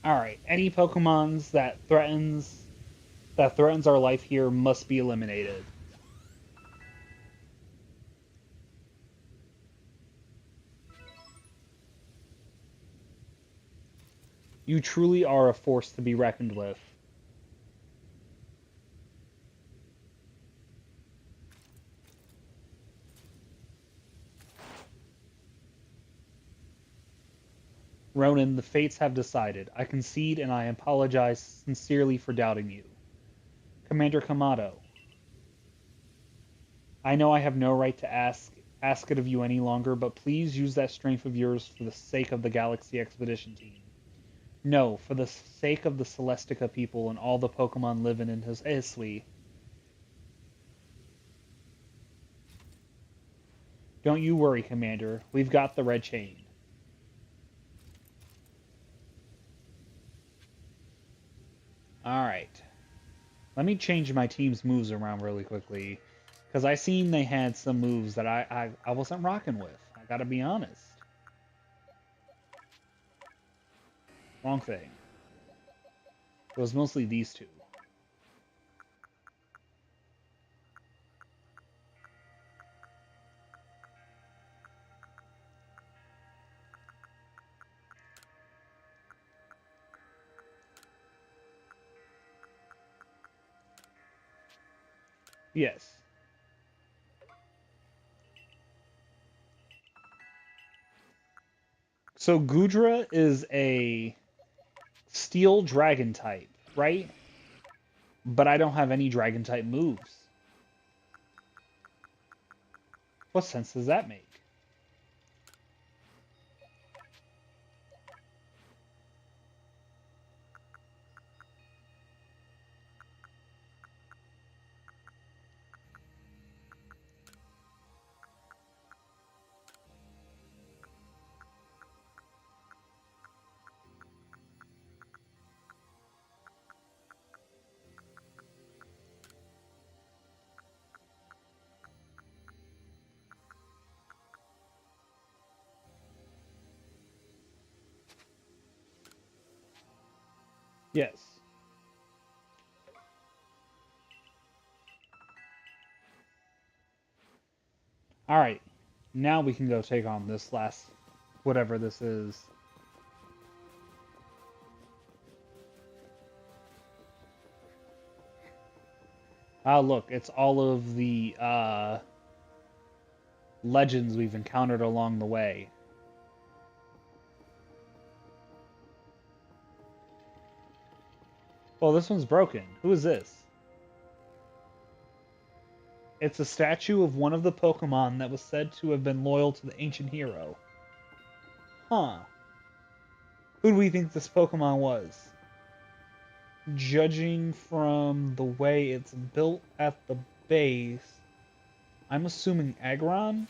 Alright, any Pokemons that threatens our life here must be eliminated. You truly are a force to be reckoned with. Ronin, the fates have decided. I concede and I apologize sincerely for doubting you. Commander Kamado, I know I have no right to ask it of you any longer, but please use that strength of yours for the sake of the Galaxy Expedition team. No, for the sake of the Celestica people and all the Pokemon living in Hisui. Don't you worry, Commander. We've got the red chain. Alright. Let me change my team's moves around really quickly. Because I seen they had some moves that I wasn't rocking with. I gotta be honest. Wrong thing. It was mostly these two. Yes. So Gudra is a steel dragon type, right? But I don't have any dragon type moves. What sense does that make? Yes. Alright. Now we can go take on this last whatever this is. Ah, look, it's all of the legends we've encountered along the way. Well, this one's broken. Who is this? It's a statue of one of the Pokemon that was said to have been loyal to the ancient hero. Huh. Who do we think this Pokemon was? Judging from the way it's built at the base, I'm assuming Aggron?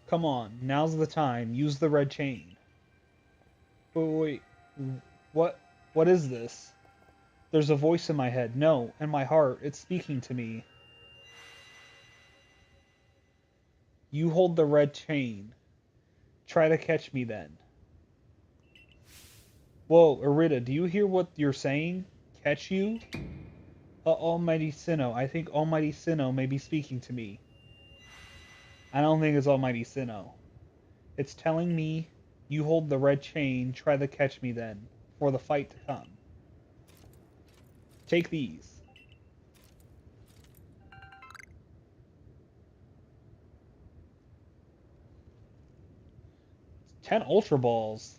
Come on, now's the time. Use the red chain. Wait, what? What is this? There's a voice in my head. No, in my heart. It's speaking to me. You hold the red chain. Try to catch me then. Whoa, Irida, do you hear what you're saying? Catch you? Almighty Sinnoh. I think Almighty Sinnoh may be speaking to me. I don't think it's Almighty Sinnoh. It's telling me, you hold the red chain, try to catch me then, for the fight to come. Take these. 10 Ultra Balls.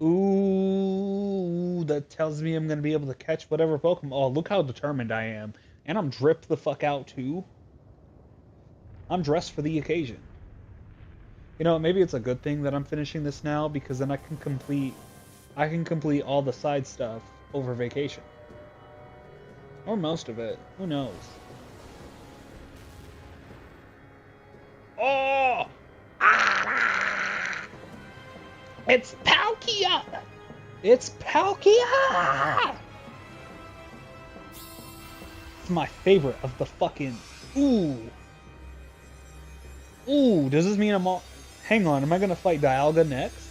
Ooh, that tells me I'm going to be able to catch whatever Pokemon. Oh, look how determined I am. And I'm dripped the fuck out, too. I'm dressed for the occasion. You know, maybe it's a good thing that I'm finishing this now, because then I can complete all the side stuff over vacation. Or most of it. Who knows? Oh! Ah! It's Palkia! It's Palkia! It's my favorite of the fucking... Ooh. Ooh, does this mean I'm all... Hang on, am I gonna fight Dialga next?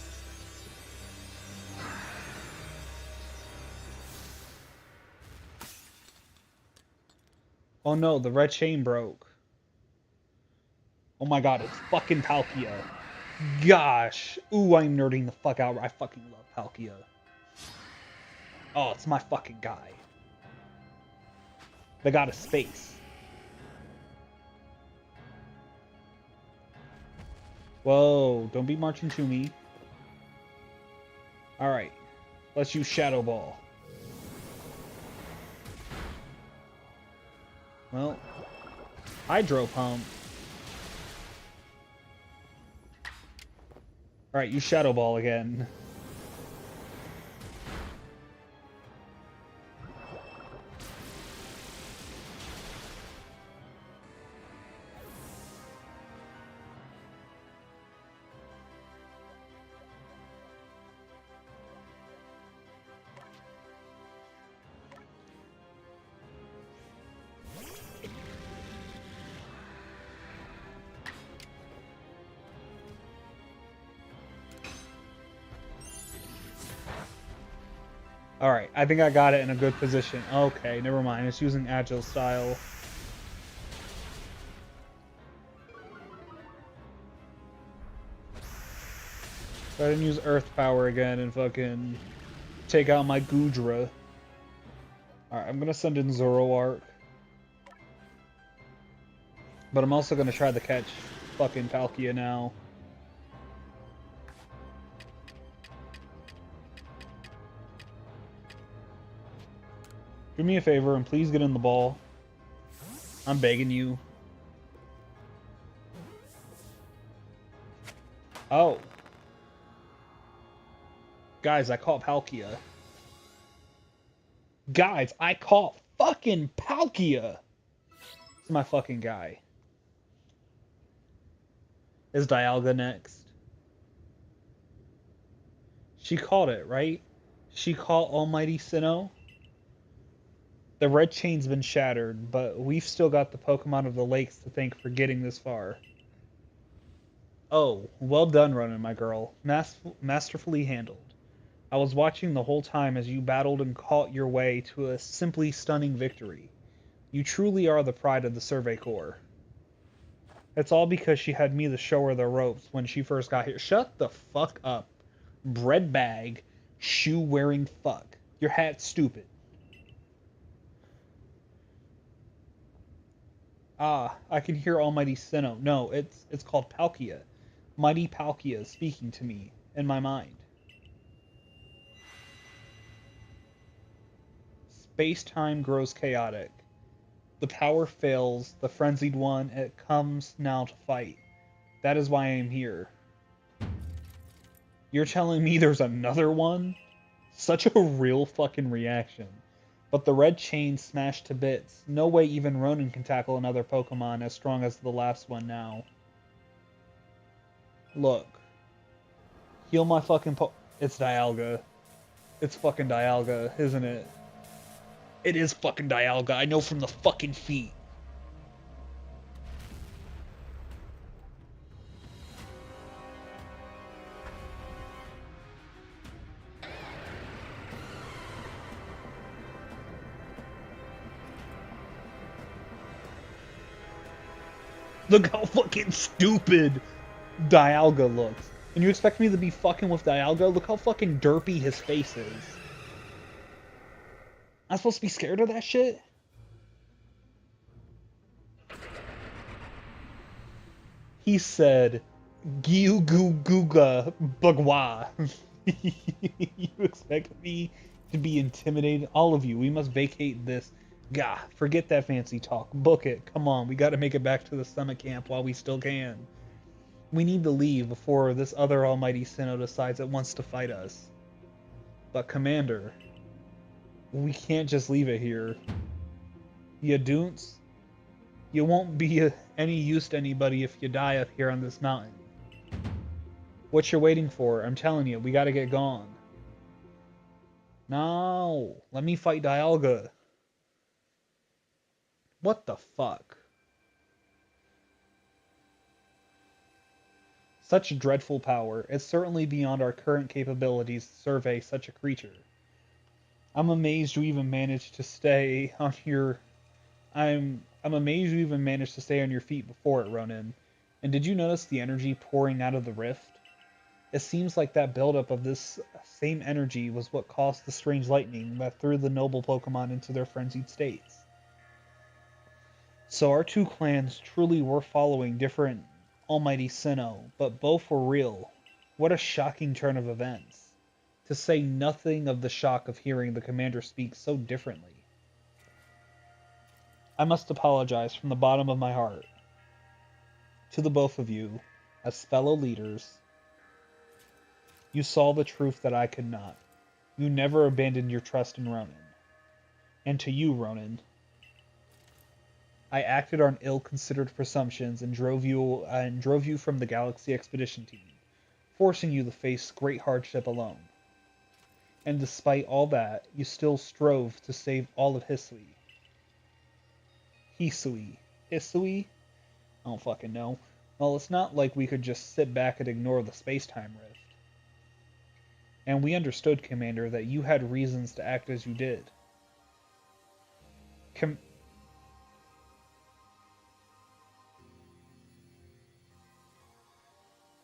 Oh no, the red chain broke. Oh my god, it's fucking Palkia. Gosh. Ooh, I'm nerding the fuck out. I fucking love Palkia. Oh, it's my fucking guy. The god of space. Whoa, don't be marching to me. Alright, let's use Shadow Ball. Well, Hydro Pump. Alright, use Shadow Ball again. Alright, I think I got it in a good position. Okay, never mind. It's using agile style. So I didn't use earth power again and fucking take out my Gudra. Alright, I'm gonna send in Zoroark. But I'm also gonna try to catch fucking Palkia now. Do me a favor and please get in the ball. I'm begging you. Oh. Guys, I caught Palkia. Guys, I caught fucking Palkia! It's my fucking guy. Is Dialga next? She caught it, right? She caught Almighty Sinnoh? The red chain's been shattered, but we've still got the Pokemon of the Lakes to thank for getting this far. Oh, well done, Ronin, my girl. Masterfully handled. I was watching the whole time as you battled and caught your way to a simply stunning victory. You truly are the pride of the Survey Corps. It's all because she had me to show her the ropes when she first got here. Shut the fuck up. Bread bag, shoe wearing fuck. Your hat's stupid. Ah, I can hear Almighty Sinnoh. No, it's called Palkia. Mighty Palkia is speaking to me in my mind. Space-time grows chaotic. The power fails, the frenzied one, it comes now to fight. That is why I am here. You're telling me there's another one? Such a real fucking reaction. But the red chain smashed to bits. No way even Ronin can tackle another Pokemon as strong as the last one now. Look. Heal my fucking It's Dialga. It's fucking Dialga, isn't it? It is fucking Dialga. I know from the fucking feet. Look how fucking stupid Dialga looks. And you expect me to be fucking with Dialga? Look how fucking derpy his face is. I'm supposed to be scared of that shit? He said, Gyu Gu Guga Bagua. You expect me to be intimidated? All of you, we must vacate this. Gah, forget that fancy talk. Book it. Come on, we gotta make it back to the summit camp while we still can. We need to leave before this other Almighty Sinnoh decides it wants to fight us. But Commander, we can't just leave it here. You don'ts? You won't be any use to anybody if you die up here on this mountain. What you're waiting for? I'm telling you, we gotta get gone. No, let me fight Dialga. What the fuck? Such dreadful power. It's certainly beyond our current capabilities to survey such a creature. I'm amazed you even managed to stay on your... I'm amazed you even managed to stay on your feet before it, Ronin. And did you notice the energy pouring out of the rift? It seems like that buildup of this same energy was what caused the strange lightning that threw the noble Pokemon into their frenzied states. So our two clans truly were following different Almighty Sinnoh, but both were real. What a shocking turn of events. To say nothing of the shock of hearing the commander speak so differently. I must apologize from the bottom of my heart to the both of you, as fellow leaders. You saw the truth that I could not. You never abandoned your trust in Ronin. And to you, Ronin, I acted on ill-considered presumptions and drove you from the Galaxy Expedition team, forcing you to face great hardship alone. And despite all that, you still strove to save all of Hisui. Hisui? Hisui? I don't fucking know. Well, it's not like we could just sit back and ignore the space-time rift. And we understood, Commander, that you had reasons to act as you did. Com-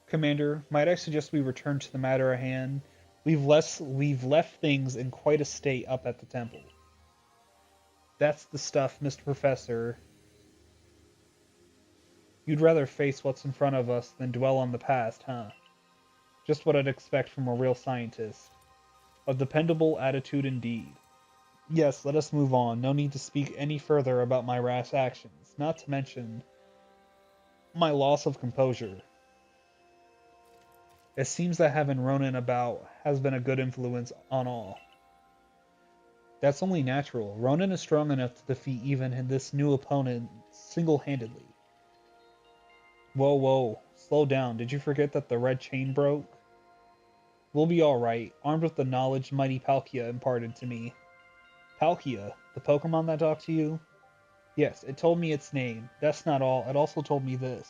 Commander, might I suggest we return to the matter at hand? We've left things in quite a state up at the temple. That's the stuff, Mr. Professor. You'd rather face what's in front of us than dwell on the past, huh? Just what I'd expect from a real scientist. A dependable attitude indeed. Yes, let us move on. No need to speak any further about my rash actions, not to mention my loss of composure. It seems that having Ronin about has been a good influence on all. That's only natural. Ronin is strong enough to defeat even this new opponent single-handedly. Whoa, whoa, slow down. Did you forget that the red chain broke? We'll be alright, armed with the knowledge mighty Palkia imparted to me. Palkia, the Pokemon that talked to you? Yes, it told me its name. That's not all, it also told me this.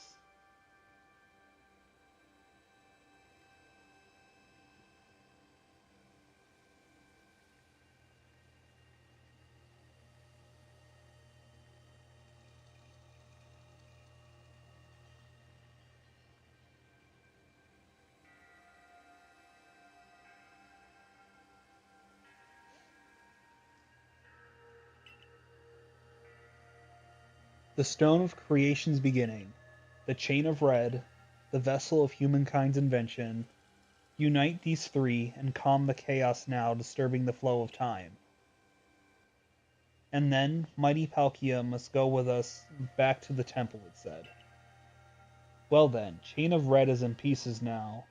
The Stone of Creation's beginning, the Chain of Red, the Vessel of Humankind's invention. Unite these three and calm the chaos now disturbing the flow of time. And then mighty Palkia must go with us back to the temple, it said. Well then, Chain of Red is in pieces now,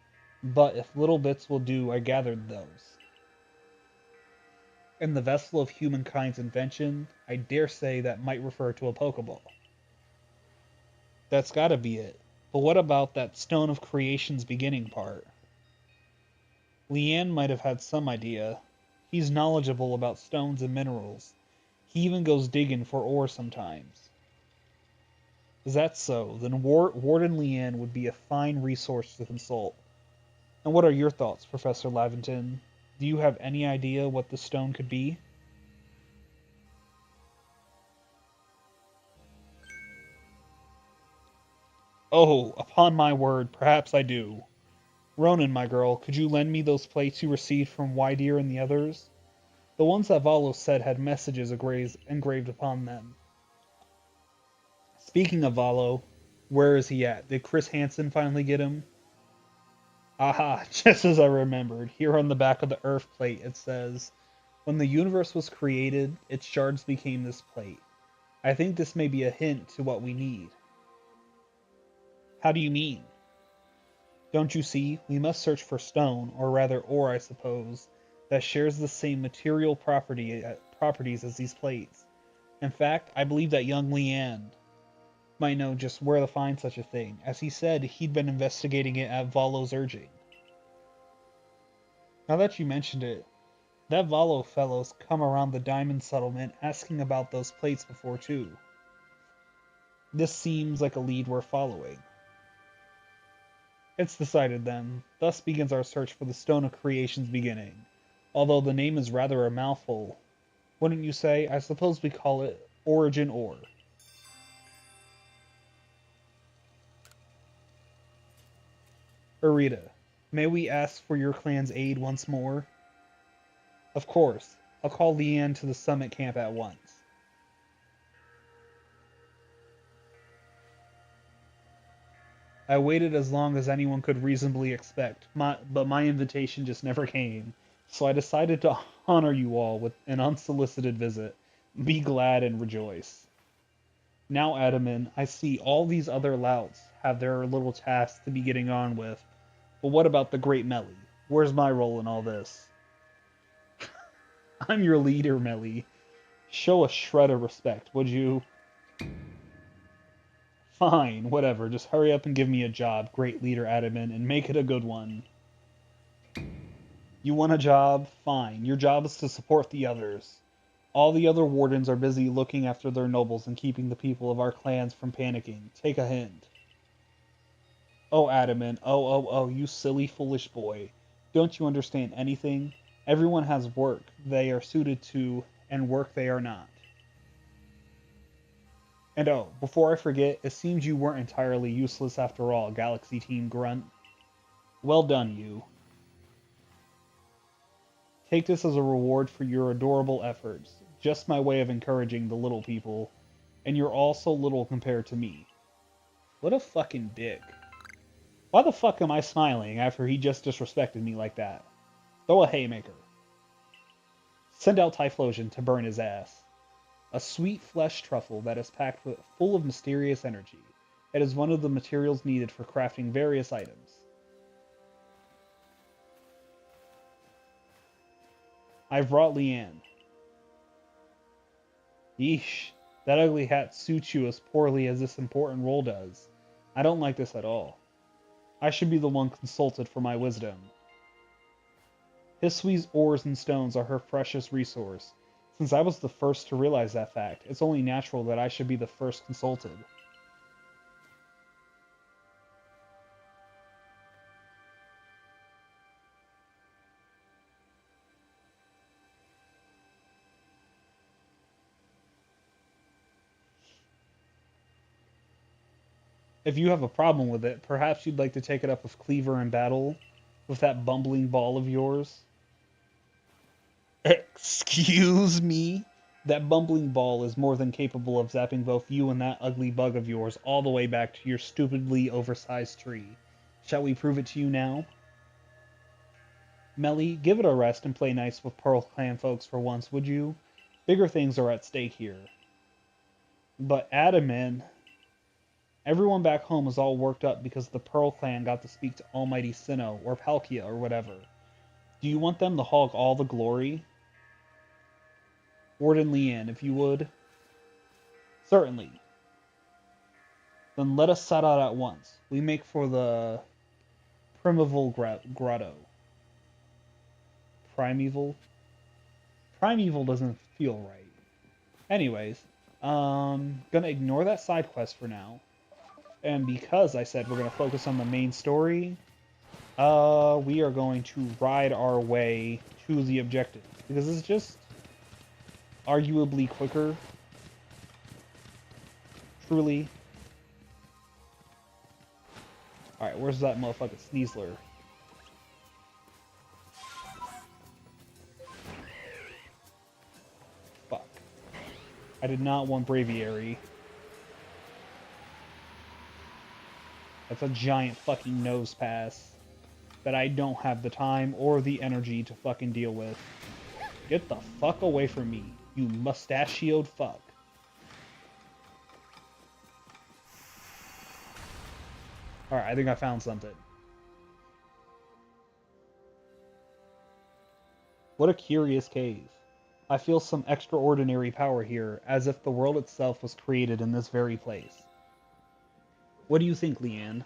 but if little bits will do, I gathered those. And the Vessel of Humankind's invention, I dare say that might refer to a Pokeball. That's gotta be it. But what about that Stone of Creation's beginning part? Leanne might have had some idea. He's knowledgeable about stones and minerals. He even goes digging for ore sometimes. Is that so? Then Warden Leanne would be a fine resource to consult. And what are your thoughts, Professor Lavington? Do you have any idea what the stone could be? Oh, upon my word, perhaps I do. Ronan, my girl, could you lend me those plates you received from Wydeer and the others? The ones that Valo said had messages engraved upon them. Speaking of Valo, where is he at? Did Chris Hansen finally get him? Aha, just as I remembered. Here on the back of the Earth plate it says, when the universe was created, its shards became this plate. I think this may be a hint to what we need. How do you mean? Don't you see? We must search for stone, or rather ore, I suppose, that shares the same material properties as these plates. In fact, I believe that young Leanne might know just where to find such a thing, as he said he'd been investigating it at Valo's urging. Now that you mentioned it, that Valo fellow's come around the diamond settlement asking about those plates before too. This seems like a lead we're following. It's decided then. Thus begins our search for the Stone of Creation's beginning. Although the name is rather a mouthful. Wouldn't you say? I suppose we call it Origin Ore. Arita, may we ask for your clan's aid once more? Of course. I'll call Leanne to the summit camp at once. I waited as long as anyone could reasonably expect, but my invitation just never came. So I decided to honor you all with an unsolicited visit. Be glad and rejoice. Now, Adaman, I see all these other louts have their little tasks to be getting on with. But what about the great Melly? Where's my role in all this? I'm your leader, Melly. Show a shred of respect, would you? Fine, whatever. Just hurry up and give me a job, great leader Adaman, and make it a good one. You want a job? Fine. Your job is to support the others. All the other wardens are busy looking after their nobles and keeping the people of our clans from panicking. Take a hint. Oh, Adaman. Oh, you silly, foolish boy. Don't you understand anything? Everyone has work they are suited to and work they are not. And oh, before I forget, it seems you weren't entirely useless after all, Galaxy Team Grunt. Well done, you. Take this as a reward for your adorable efforts. Just my way of encouraging the little people. And you're all so little compared to me. What a fucking dick. Why the fuck am I smiling after he just disrespected me like that? Throw a haymaker. Send out Typhlosion to burn his ass. A sweet flesh truffle that is packed with full of mysterious energy. It is one of the materials needed for crafting various items. I've brought Leanne. Yeesh, that ugly hat suits you as poorly as this important role does. I don't like this at all. I should be the one consulted for my wisdom. Hisui's ores and stones are her precious resource. Since I was the first to realize that fact, it's only natural that I should be the first consulted. If you have a problem with it, perhaps you'd like to take it up with Cleaver in battle, with that bumbling ball of yours. Excuse me? That bumbling ball is more than capable of zapping both you and that ugly bug of yours all the way back to your stupidly oversized tree. Shall we prove it to you now? Melly, give it a rest and play nice with Pearl Clan folks for once, would you? Bigger things are at stake here. But Adaman, everyone back home is all worked up because the Pearl Clan got to speak to Almighty Sinnoh or Palkia or whatever. Do you want them to hog all the glory? Warden Leanne, if you would. Certainly. Then let us set out at once. We make for the Primeval Grotto. Primeval? Primeval doesn't feel right. Anyways, gonna ignore that side quest for now. And because I said we're gonna focus on the main story, we are going to ride our way to the objective. Because it's just arguably quicker. Truly. Alright, where's that motherfucking Sneasler? Fuck. I did not want Braviary. That's a giant fucking nose pass that I don't have the time or the energy to fucking deal with. Get the fuck away from me, you mustachioed fuck. Alright, I think I found something. What a curious cave. I feel some extraordinary power here, as if the world itself was created in this very place. What do you think, Leanne?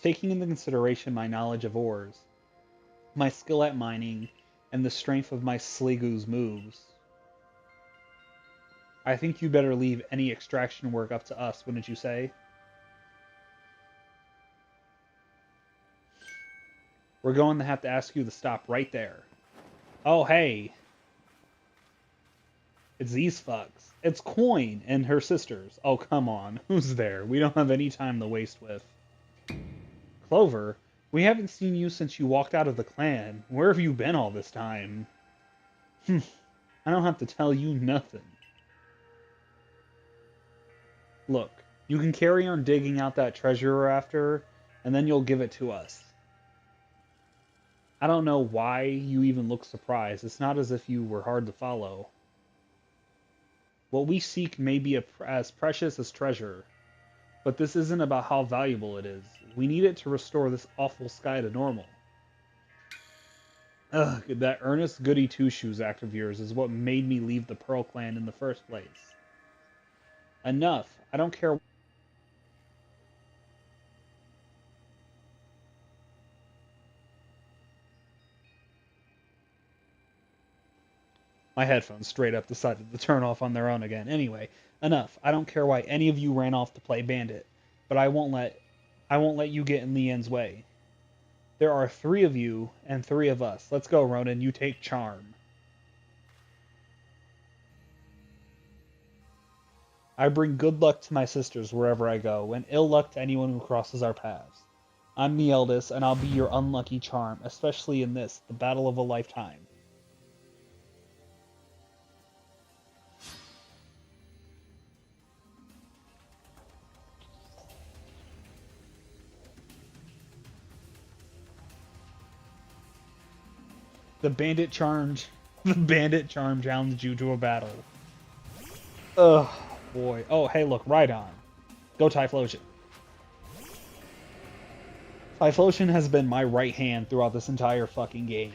Taking into consideration my knowledge of ores, my skill at mining, and the strength of my Sliggoo's moves, I think you better leave any extraction work up to us, wouldn't you say? We're going to have to ask you to stop right there. Oh, hey. It's these fucks. It's Coin and her sisters. Oh, come on. Who's there? We don't have any time to waste with. Clover, we haven't seen you since you walked out of the clan. Where have you been all this time? I don't have to tell you nothing. Look, you can carry on digging out that treasure you're after, and then you'll give it to us. I don't know why you even look surprised. It's not as if you were hard to follow. What we seek may be as precious as treasure, but this isn't about how valuable it is. We need it to restore this awful sky to normal. Ugh, that earnest goody two-shoes act of yours is what made me leave the Pearl Clan in the first place. Enough. I don't care. My headphones straight up decided to turn off on their own again. Anyway, enough. I don't care why any of you ran off to play bandit. but I won't let you get in Lian's way. There are 3 of you and 3 of us. Let's go, Ronin. You take charm. I bring good luck to my sisters wherever I go, and ill luck to anyone who crosses our paths. I'm the eldest, and I'll be your unlucky charm, especially in this, the battle of a lifetime. The bandit charmed the bandit charm challenged you to a battle. Ugh, boy. Oh, hey, look, Rhydon. Go Typhlosion. Typhlosion has been my right hand throughout this entire fucking game.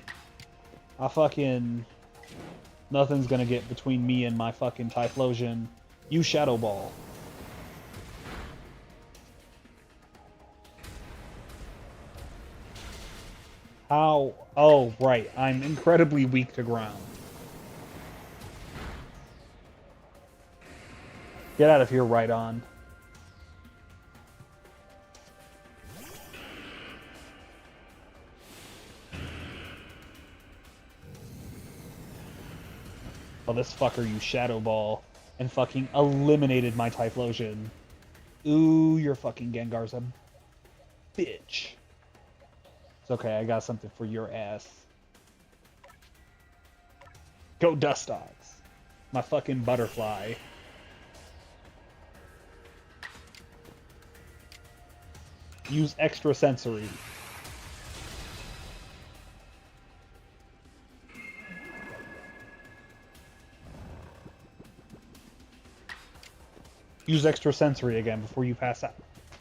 Nothing's gonna get between me and my fucking Typhlosion. You Shadow Ball. How? Oh, right. I'm incredibly weak to ground. Get out of here, Rhydon. Oh, this fucker used Shadow Ball and fucking eliminated my Typhlosion. Ooh, your fucking Gengar's a bitch. It's okay, I got something for your ass. Go Dustox. My fucking butterfly. Use extra sensory. Use extra sensory again before you pass out.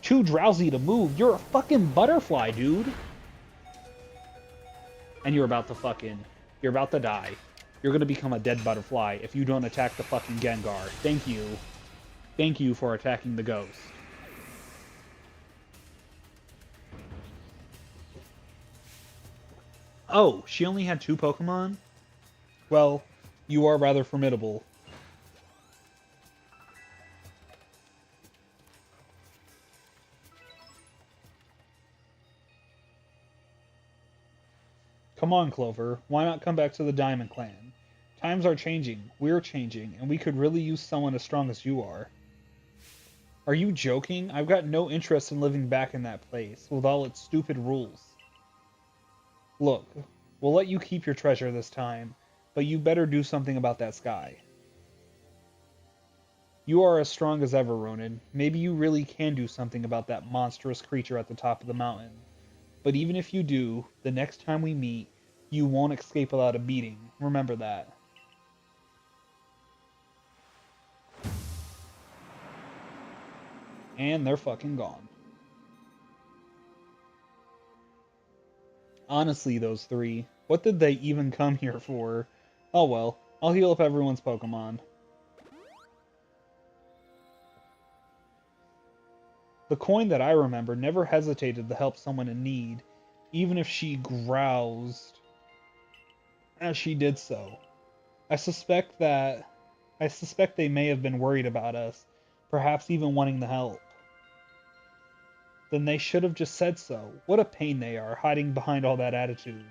Too drowsy to move. You're a fucking butterfly, dude. And you're about to die. You're gonna become a dead butterfly if you don't attack the fucking Gengar. Thank you. Thank you for attacking the ghost. Oh, she only had 2 Pokemon? Well, you are rather formidable. Come on, Clover. Why not come back to the Diamond Clan? Times are changing, we're changing, and we could really use someone as strong as you are. Are you joking? I've got no interest in living back in that place, with all its stupid rules. Look, we'll let you keep your treasure this time, but you better do something about that sky. You are as strong as ever, Ronin. Maybe you really can do something about that monstrous creature at the top of the mountain. But even if you do, the next time we meet, you won't escape without a beating. Remember that. And they're fucking gone. Honestly, those 3, what did they even come here for? Oh well, I'll heal up everyone's Pokemon. The coin that I remember never hesitated to help someone in need, even if she groused as she did so. I suspect they may have been worried about us, perhaps even wanting to help. Then they should have just said so. What a pain they are, hiding behind all that attitude.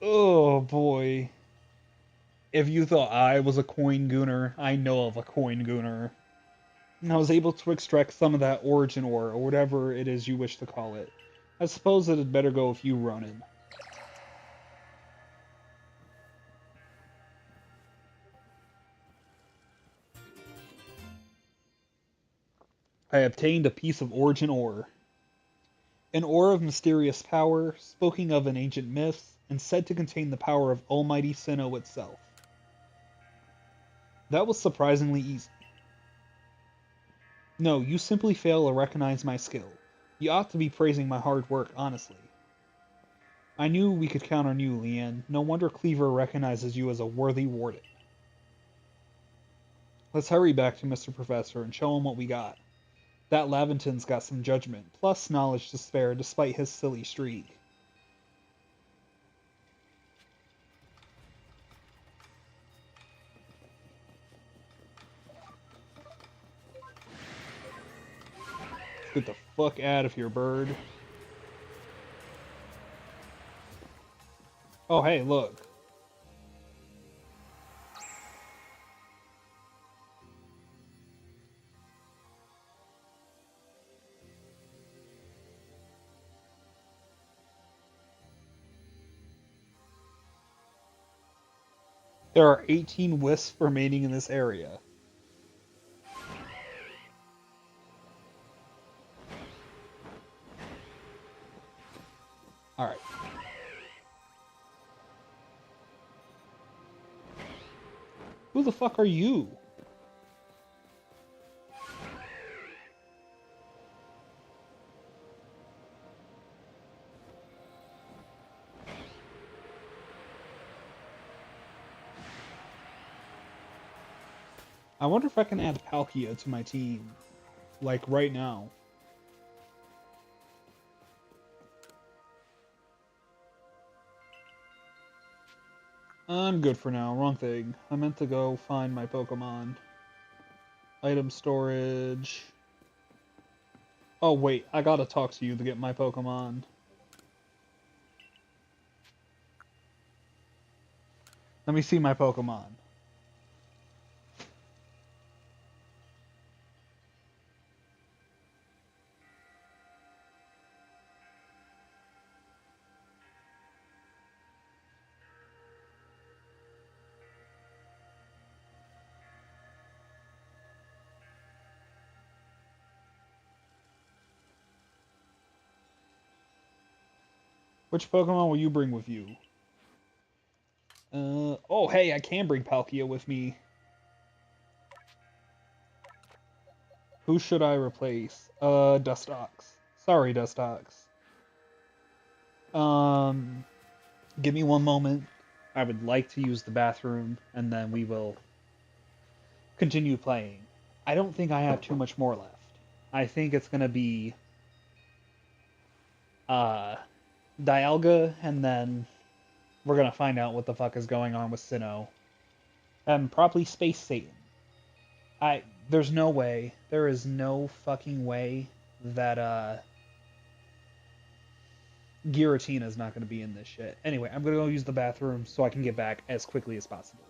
Oh boy. If you thought I was a coin gooner, I know of a coin gooner. And I was able to extract some of that origin ore, or whatever it is you wish to call it. I suppose it had better go with you, Ronin. I obtained a piece of origin ore. An ore of mysterious power, spoken of in ancient myths, and said to contain the power of Almighty Sinnoh itself. That was surprisingly easy. No, you simply fail to recognize my skill. You ought to be praising my hard work, honestly. I knew we could count on you, Leanne. No wonder Cleaver recognizes you as a worthy warden. Let's hurry back to Mr. Professor and show him what we got. That Laventon's got some judgment, plus knowledge to spare despite his silly streak. Let's get the fuck out of here, bird. Oh, hey, look. There are 18 wisps remaining in this area. Alright. Who the fuck are you? I wonder if I can add Palkia to my team. Like, right now. I'm good for now. Wrong thing. I meant to go find my Pokemon. Item storage. Oh, wait. I gotta talk to you to get my Pokemon. Let me see my Pokemon. Which Pokemon will you bring with you? Oh, hey, I can bring Palkia with me. Who should I replace? Dustox. Sorry, Dustox. Um, Give me one moment. I would like to use the bathroom, and then we will continue playing. I don't think I have too much more left. I think it's gonna be uh Dialga, and then we're gonna find out what the fuck is going on with Sinnoh. And probably Space Satan. There's no way. There is no fucking way that Giratina is not gonna be in this shit. Anyway, I'm gonna go use the bathroom so I can get back as quickly as possible.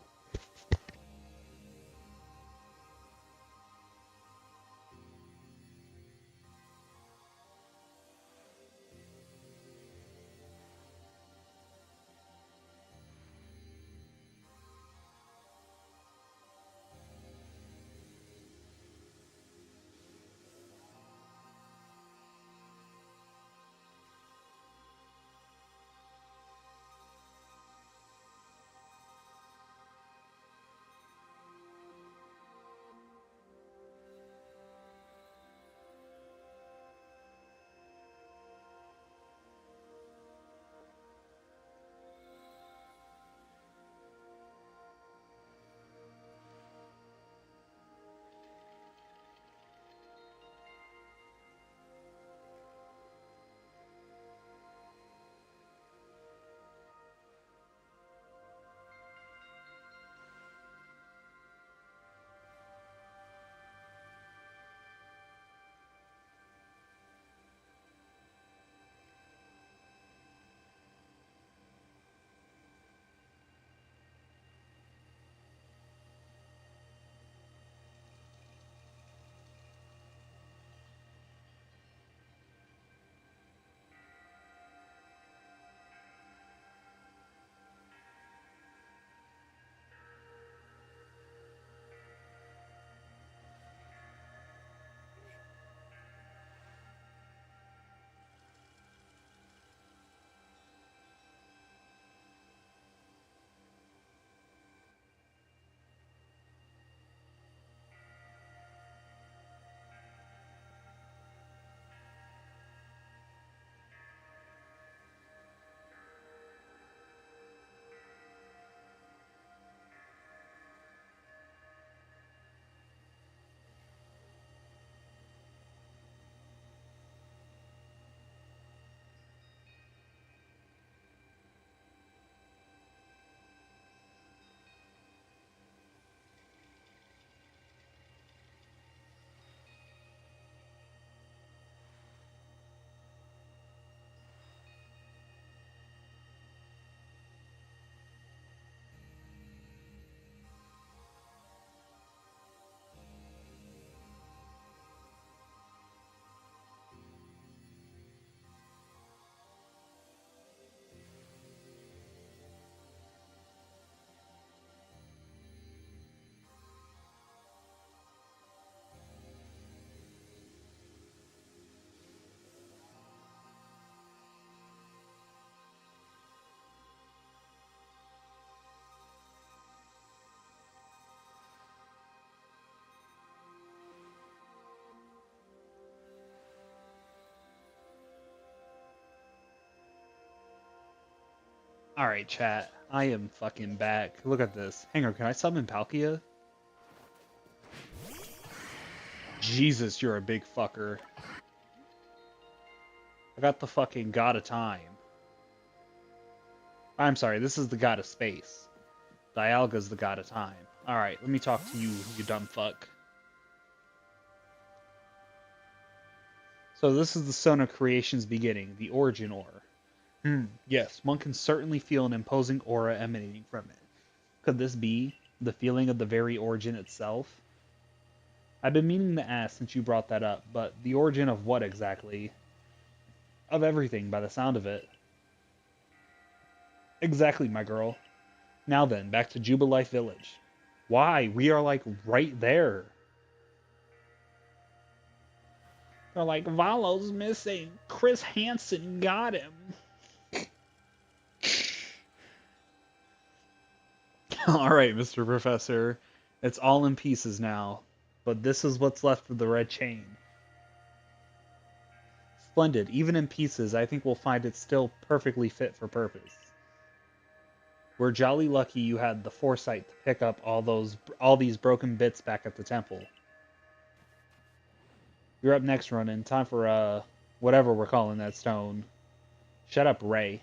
Alright, chat. I am fucking back. Look at this. Hang on, can I summon Palkia? Jesus, you're a big fucker. I got the fucking God of Time. I'm sorry, this is the God of Space. Dialga's the God of Time. Alright, let me talk to you, you dumb fuck. So this is the Stone of Creation's beginning, the origin ore. Yes, one can certainly feel an imposing aura emanating from it. Could this be the feeling of the very origin itself? I've been meaning to ask since you brought that up, but the origin of what exactly? Of everything, by the sound of it. Exactly, my girl. Now then, back to Jubilife Village. Why? We are like right there. They're like, Valo's missing. Chris Hansen got him. Alright, Mr. Professor. It's all in pieces now. But this is what's left of the red chain. Splendid. Even in pieces, I think we'll find it still perfectly fit for purpose. We're jolly lucky you had the foresight to pick up all these broken bits back at the temple. You're up next, Ronin. Time for whatever we're calling that stone. Shut up, Ray.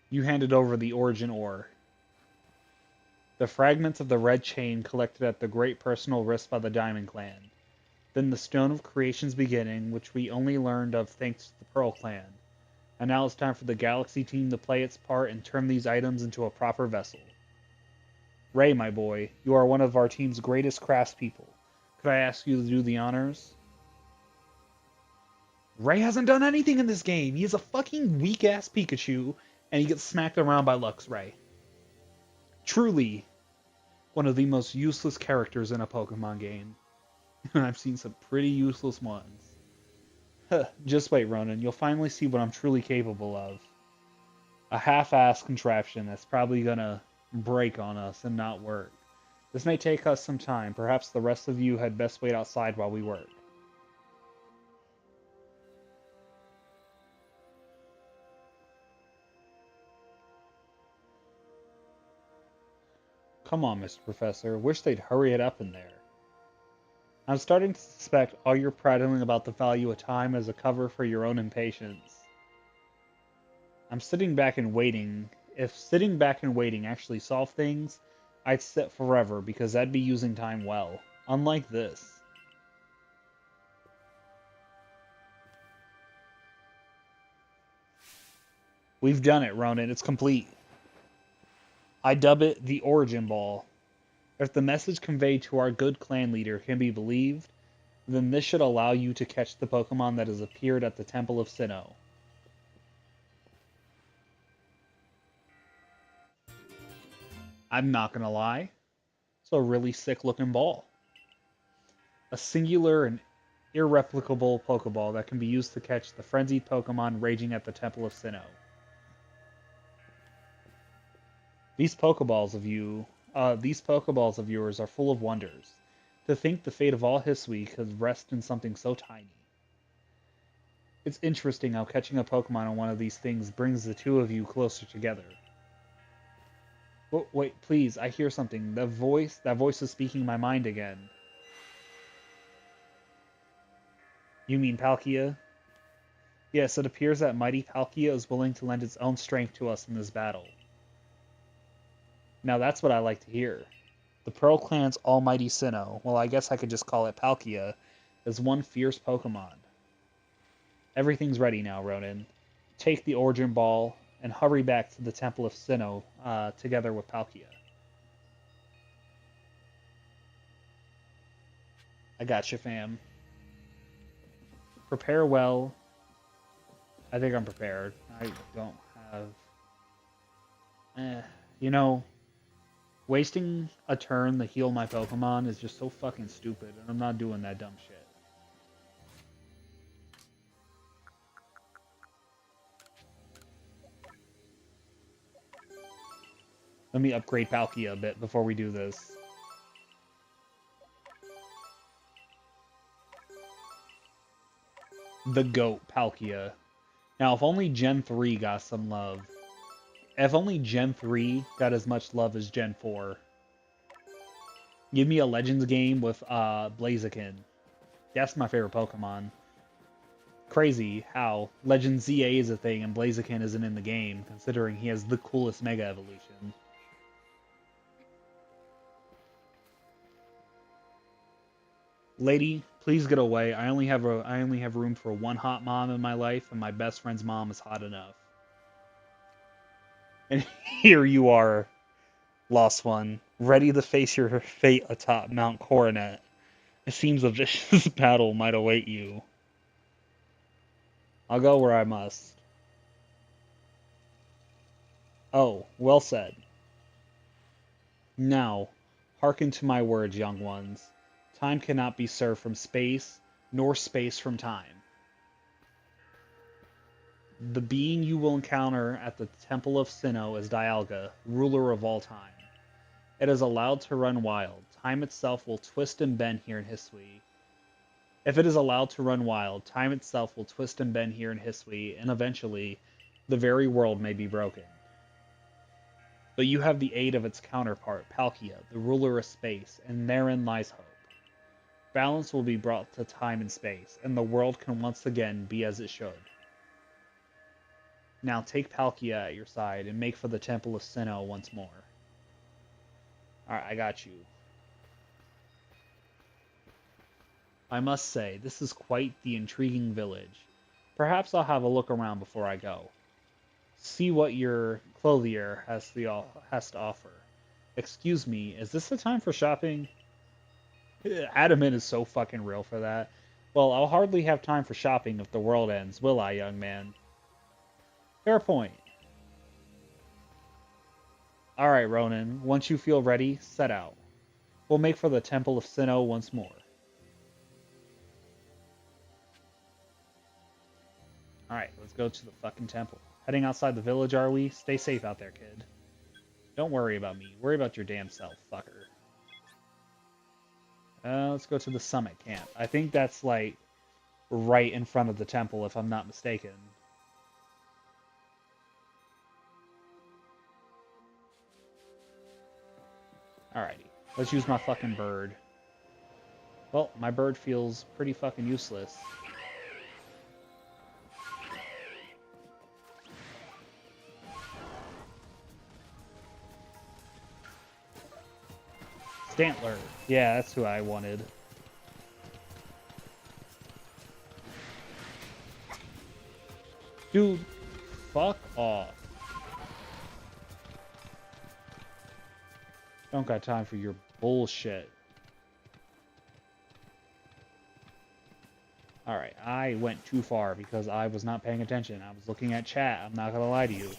You handed over the origin ore. The fragments of the red chain collected at the great personal risk by the Diamond Clan. Then the Stone of Creation's beginning, which we only learned of thanks to the Pearl Clan. And now it's time for the Galaxy team to play its part and turn these items into a proper vessel. Ray, my boy, you are one of our team's greatest craftspeople. Could I ask you to do the honors? Ray hasn't done anything in this game. He is a fucking weak-ass Pikachu, and he gets smacked around by Luxray. Truly, one of the most useless characters in a Pokemon game. And I've seen some pretty useless ones. Just wait, Ronin. You'll finally see what I'm truly capable of. A half-assed contraption that's probably gonna break on us and not work. This may take us some time. Perhaps the rest of you had best wait outside while we work. Come on, Mr. Professor. Wish they'd hurry it up in there. I'm starting to suspect all your prattling about the value of time as a cover for your own impatience. I'm sitting back and waiting. If sitting back and waiting actually solved things, I'd sit forever because I'd be using time well. Unlike this. We've done it, Ronin. It's complete. I dub it the Origin Ball. If the message conveyed to our good clan leader can be believed, then this should allow you to catch the Pokemon that has appeared at the Temple of Sinnoh. I'm not gonna lie, it's a really sick looking ball. A singular and irreplicable Pokeball that can be used to catch the frenzied Pokemon raging at the Temple of Sinnoh. These Pokeballs of yours are full of wonders. To think the fate of all Hisui could rest in something so tiny. It's interesting how catching a Pokemon on one of these things brings the two of you closer together. Wait, please, I hear something. That voice is speaking my mind again. You mean Palkia? Yes, it appears that mighty Palkia is willing to lend its own strength to us in this battle. Now that's what I like to hear. The Pearl Clan's almighty Sinnoh, well I guess I could just call it Palkia, is one fierce Pokemon. Everything's ready now, Ronin. Take the Origin Ball and hurry back to the Temple of Sinnoh together with Palkia. I got you, fam. Prepare well. I think I'm prepared. I don't have... You know, wasting a turn to heal my Pokemon is just so fucking stupid, and I'm not doing that dumb shit. Let me upgrade Palkia a bit before we do this. The GOAT, Palkia. Now, if only Gen 3 got some love. If only Gen 3 got as much love as Gen 4. Give me a Legends game with Blaziken. That's my favorite Pokemon. Crazy how Legend ZA is a thing and Blaziken isn't in the game, considering he has the coolest Mega Evolution. Lady, please get away. I only have room for one hot mom in my life, and my best friend's mom is hot enough. And here you are, lost one, ready to face your fate atop Mount Coronet. It seems a vicious battle might await you. I'll go where I must. Oh, well said. Now, hearken to my words, young ones. Time cannot be served from space, nor space from time. The being you will encounter at the Temple of Sinnoh is Dialga, ruler of all time. It is allowed to run wild. Time itself will twist and bend here in Hisui. If it is allowed to run wild, time itself will twist and bend here in Hisui, and eventually, the very world may be broken. But you have the aid of its counterpart, Palkia, the ruler of space, and therein lies hope. Balance will be brought to time and space, and the world can once again be as it should. Now take Palkia at your side and make for the Temple of Sinnoh once more. Alright, I got you. I must say, this is quite the intriguing village. Perhaps I'll have a look around before I go. See what your clothier has to offer. Excuse me, is this the time for shopping? Adamant is so fucking real for that. Well, I'll hardly have time for shopping if the world ends, will I, young man? Fair point. Alright, Ronin, once you feel ready, set out. We'll make for the Temple of Sinnoh once more. Alright, let's go to the fucking temple. Heading outside the village, are we? Stay safe out there, kid. Don't worry about me. Worry about your damn self, fucker. Let's go to the summit camp. I think that's, like, right in front of the temple, if I'm not mistaken. Alrighty. Let's use my fucking bird. Well, my bird feels pretty fucking useless. Stantler. Yeah, that's who I wanted. Dude, fuck off. Don't got time for your bullshit. Alright, I went too far because I was not paying attention. I was looking at chat, I'm not gonna lie to you.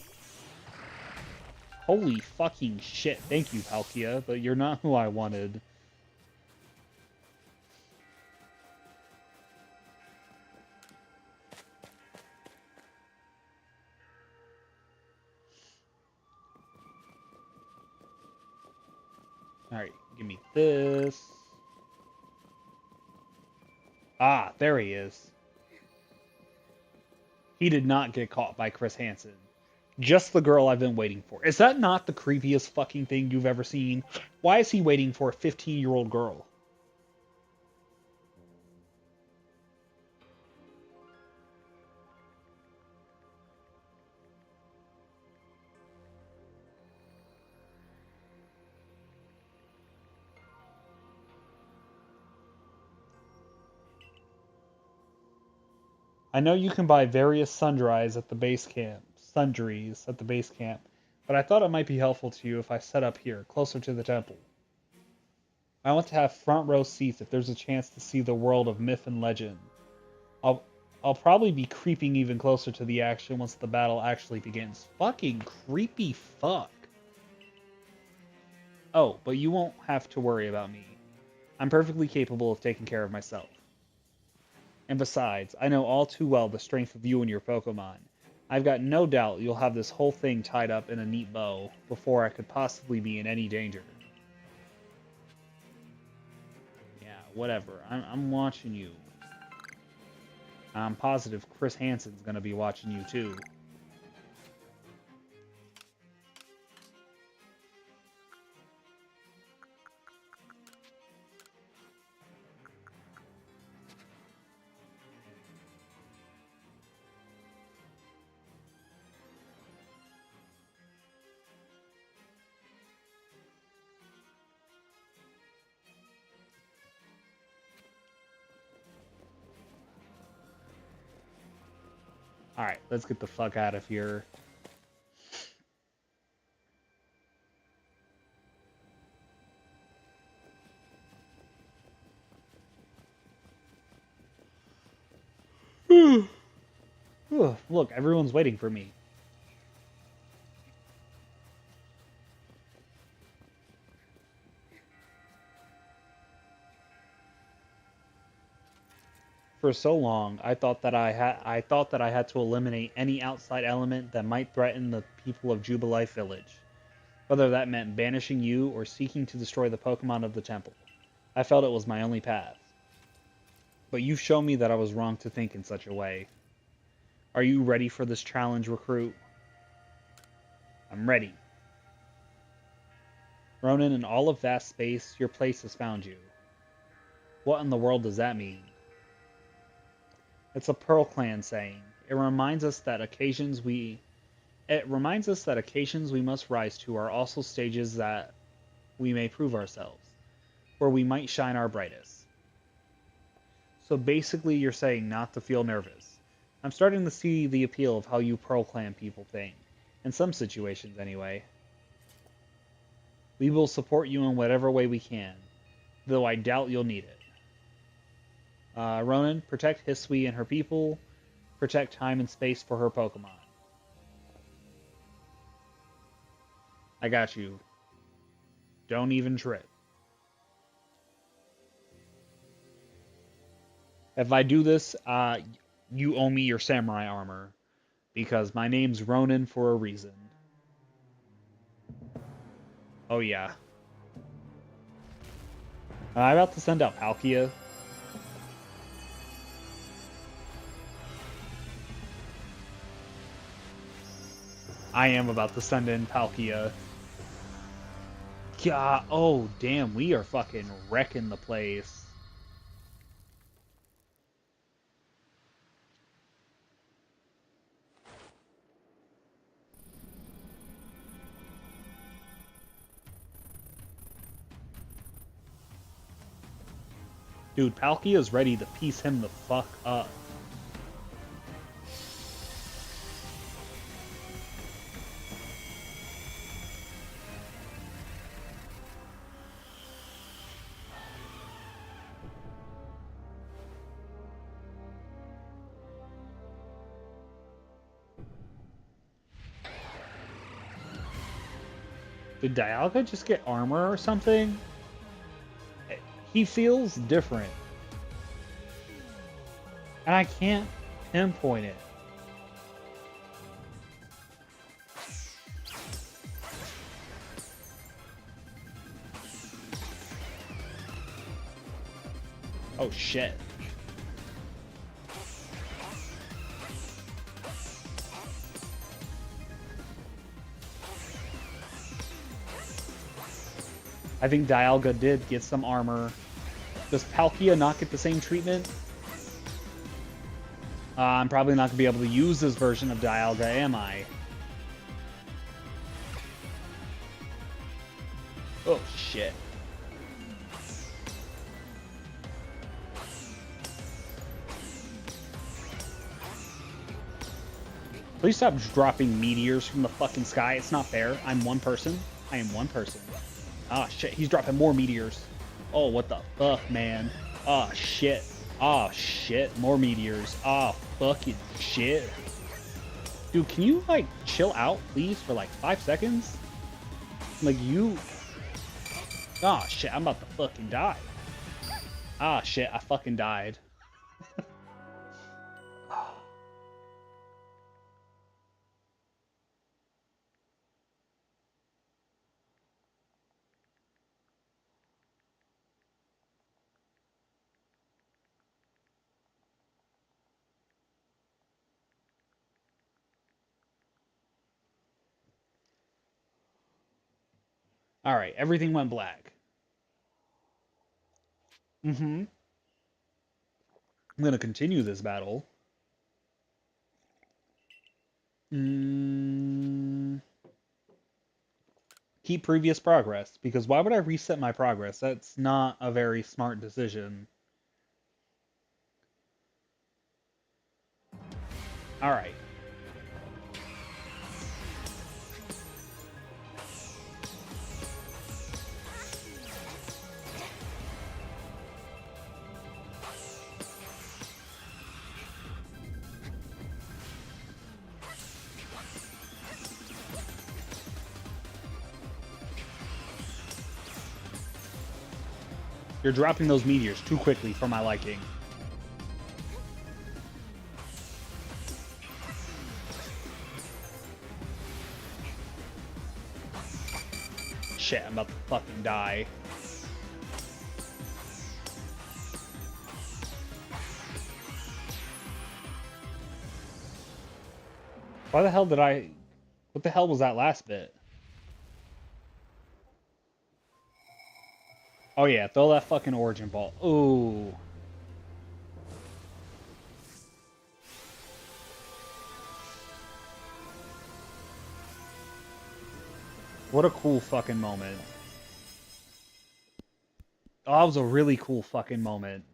Holy fucking shit. Thank you, Palkia, but you're not who I wanted. Alright, give me this. Ah, there he is. He did not get caught by Chris Hansen. Just the girl I've been waiting for. Is that not the creepiest fucking thing you've ever seen? Why is he waiting for a 15-year-old girl? I know you can buy various sundries at the base camp, but I thought it might be helpful to you if I set up here, closer to the temple. I want to have front row seats if there's a chance to see the world of myth and legend. I'll I'll probably be creeping even closer to the action once the battle actually begins. Fucking creepy fuck. Oh, but you won't have to worry about me. I'm perfectly capable of taking care of myself. And besides, I know all too well the strength of you and your Pokemon. I've got no doubt you'll have this whole thing tied up in a neat bow before I could possibly be in any danger. Yeah, whatever. I'm watching you. I'm positive Chris Hansen's gonna be watching you too. Alright, let's get the fuck out of here. Look, everyone's waiting for me. For so long, I thought that I had to eliminate any outside element that might threaten the people of Jubilife Village, whether that meant banishing you or seeking to destroy the Pokemon of the temple. I felt it was my only path. But you've shown me that I was wrong to think in such a way. Are you ready for this challenge, recruit? I'm ready. Ronin, in all of vast space, your place has found you. What in the world does that mean? It's a Pearl Clan saying. It reminds us that occasions we must rise to are also stages that we may prove ourselves, where we might shine our brightest. So basically you're saying not to feel nervous. I'm starting to see the appeal of how you Pearl Clan people think. In some situations, anyway. We will support you in whatever way we can, though I doubt you'll need it. Ronan, protect Hisui and her people. Protect time and space for her Pokemon. I got you. Don't even trip. If I do this, you owe me your samurai armor. Because my name's Ronin for a reason. Oh yeah. Am I about to send out Palkia? I am about to send in Palkia. God, oh damn, we are fucking wrecking the place. Dude, Palkia is ready to piece him the fuck up. Did Dialga just get armor or something? He feels different. And I can't pinpoint it. Oh shit. I think Dialga did get some armor. Does Palkia not get the same treatment? I'm probably not going to be able to use this version of Dialga, am I? Oh, shit. Please stop dropping meteors from the fucking sky. It's not fair. I'm one person. I am one person. Ah, shit. He's dropping more meteors. Oh, what the fuck, man? Ah, shit. Ah, shit. More meteors. Ah, fucking shit. Dude, can you, like, chill out, please, for, like, 5 seconds? Like, you... Ah, shit. I'm about to fucking die. Ah, shit. I fucking died. Alright, everything went black. Mm-hmm. I'm gonna continue this battle. Keep previous progress, because why would I reset my progress? That's not a very smart decision. Alright. You're dropping those meteors too quickly for my liking. Shit, I'm about to fucking die. Why the hell did I... What the hell was that last bit? Oh yeah, throw that fucking origin ball. Ooh. What a cool fucking moment. Oh, that was a really cool fucking moment.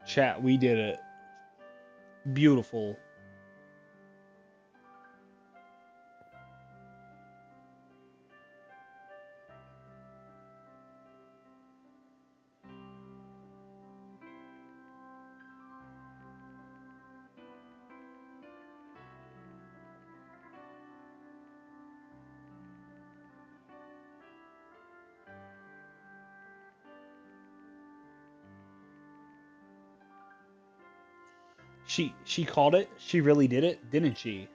Chat, we did it. Beautiful. She called it. She really did it, didn't she?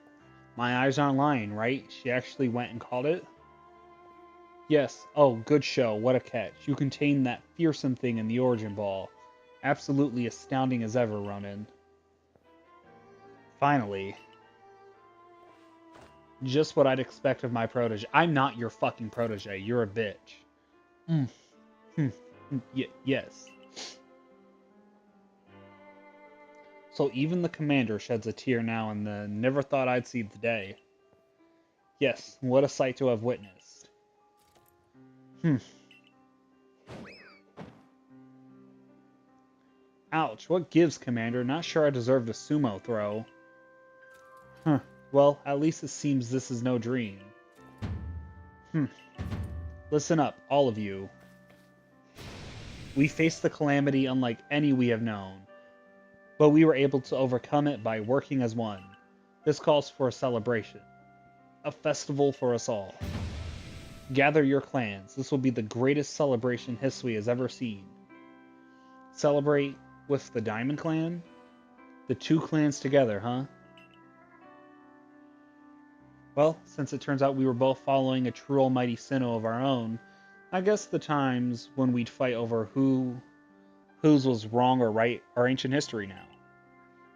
My eyes aren't lying, right? She actually went and called it. Yes. Oh, good show. What a catch. You contained that fearsome thing in the origin ball. Absolutely astounding as ever, Ronin. Finally. Just what I'd expect of my protege. I'm not your fucking protege. You're a bitch. Mm. Hmm. Yes. So even the commander sheds a tear now and then. Never thought I'd see the day. Yes, what a sight to have witnessed. Hmm. Ouch, what gives, Commander? Not sure I deserved a sumo throw. Huh. Well, at least it seems this is no dream. Hmm. Listen up, all of you. We faced the calamity unlike any we have known, but we were able to overcome it by working as one. This calls for a celebration. A festival for us all. Gather your clans. This will be the greatest celebration history has ever seen. Celebrate with the Diamond Clan? The two clans together, huh? Well, since it turns out we were both following a true almighty Sinnoh of our own, I guess the times when we'd fight over whose was wrong or right are ancient history now.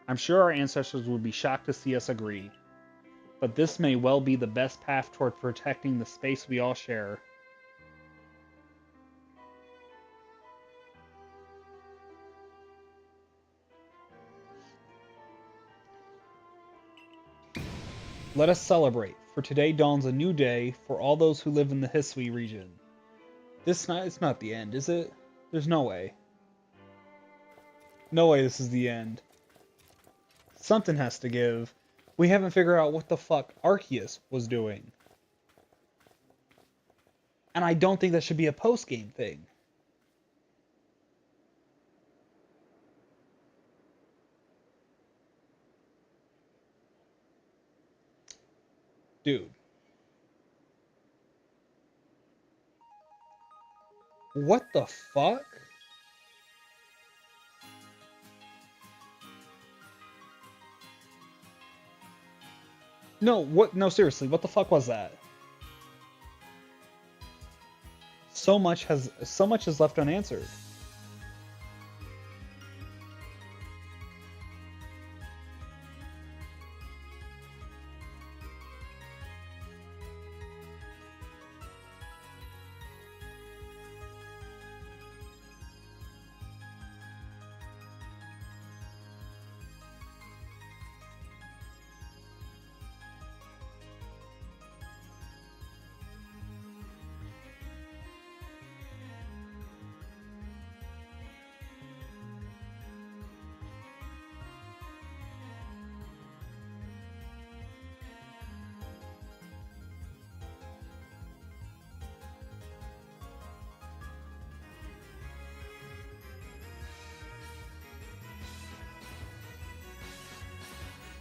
I'm sure our ancestors would be shocked to see us agree, but this may well be the best path toward protecting the space we all share. Let us celebrate, for today dawns a new day for all those who live in the Hisui region. It's not the end, is it? There's no way. No way this is the end. Something has to give. We haven't figured out what the fuck Arceus was doing. And I don't think that should be a post-game thing. Dude. What the fuck? No, what? No, seriously, what the fuck was that? So much is left unanswered.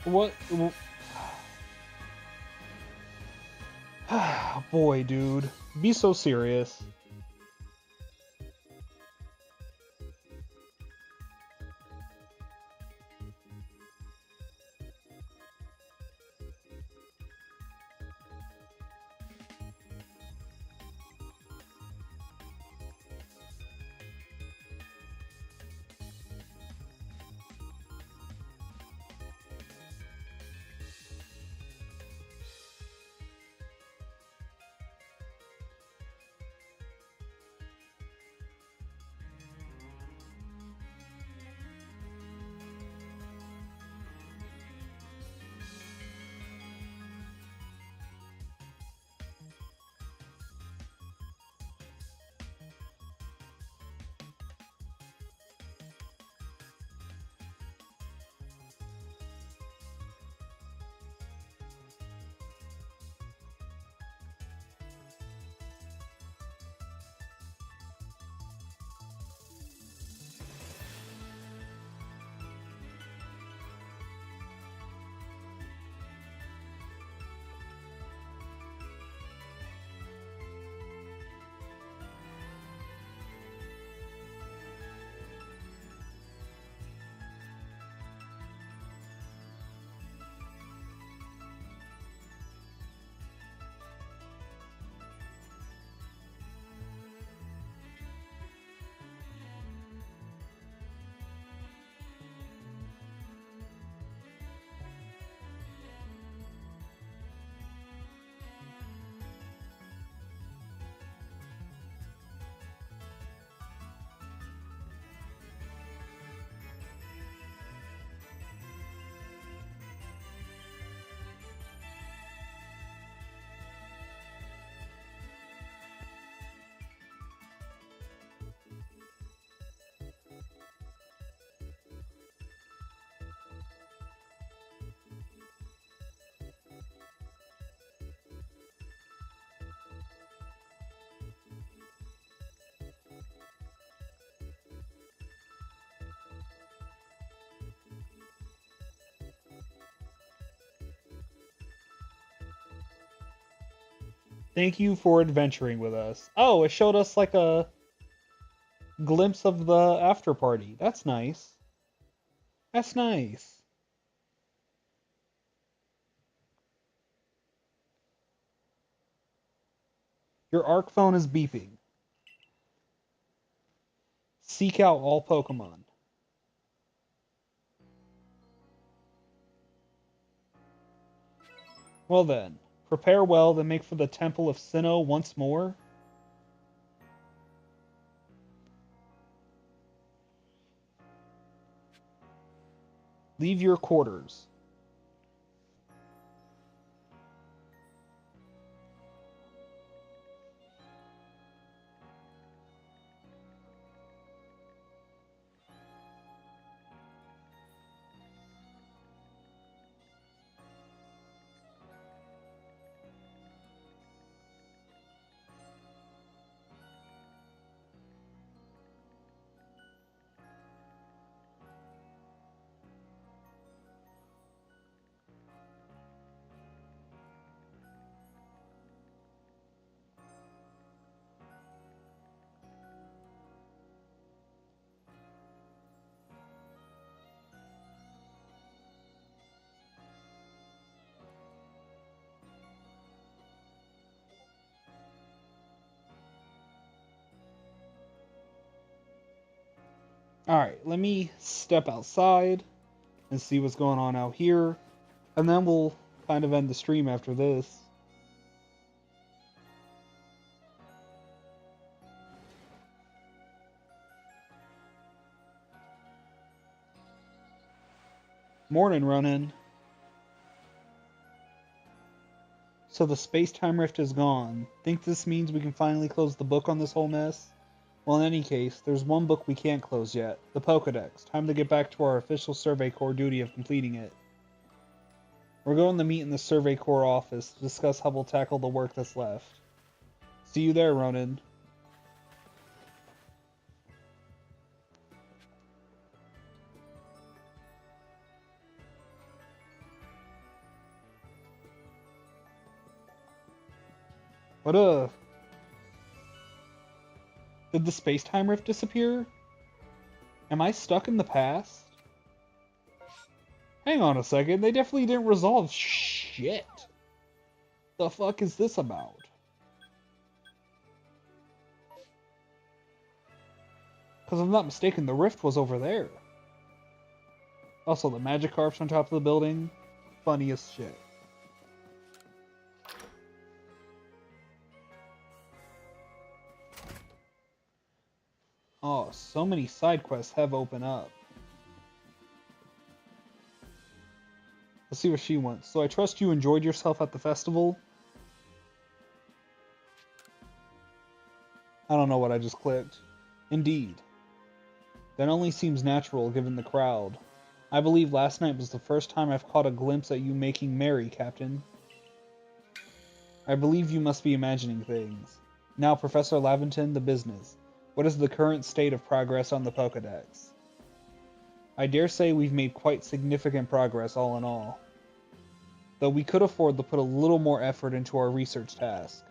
What? Boy, dude. Be so serious. Thank you for adventuring with us. Oh, it showed us like a glimpse of the after party. That's nice. That's nice. Your Arc phone is beeping. Seek out all Pokemon. Well then, prepare well, then make for the Temple of Sinnoh once more. Leave your quarters. Alright, let me step outside and see what's going on out here. And then we'll kind of end the stream after this. Morning, Ronin. So the space-time rift is gone. Think this means we can finally close the book on this whole mess? Well, in any case, there's one book we can't close yet. The Pokedex. Time to get back to our official Survey Corps duty of completing it. We're going to meet in the Survey Corps office to discuss how we'll tackle the work that's left. See you there, Ronin. What did the space-time rift disappear? Am I stuck in the past? Hang on a second, they definitely didn't resolve shit. The fuck is this about? Because if I'm not mistaken, the rift was over there. Also, the Magikarp's on top of the building. Funniest shit. Oh, so many side quests have opened up. Let's see what she wants. So I trust you enjoyed yourself at the festival? I don't know what I just clicked. Indeed. That only seems natural given the crowd. I believe last night was the first time I've caught a glimpse at you making merry, Captain. I believe you must be imagining things. Now, Professor Laventon, the business. What is the current state of progress on the Pokedex? I dare say we've made quite significant progress all in all. Though we could afford to put a little more effort into our research task.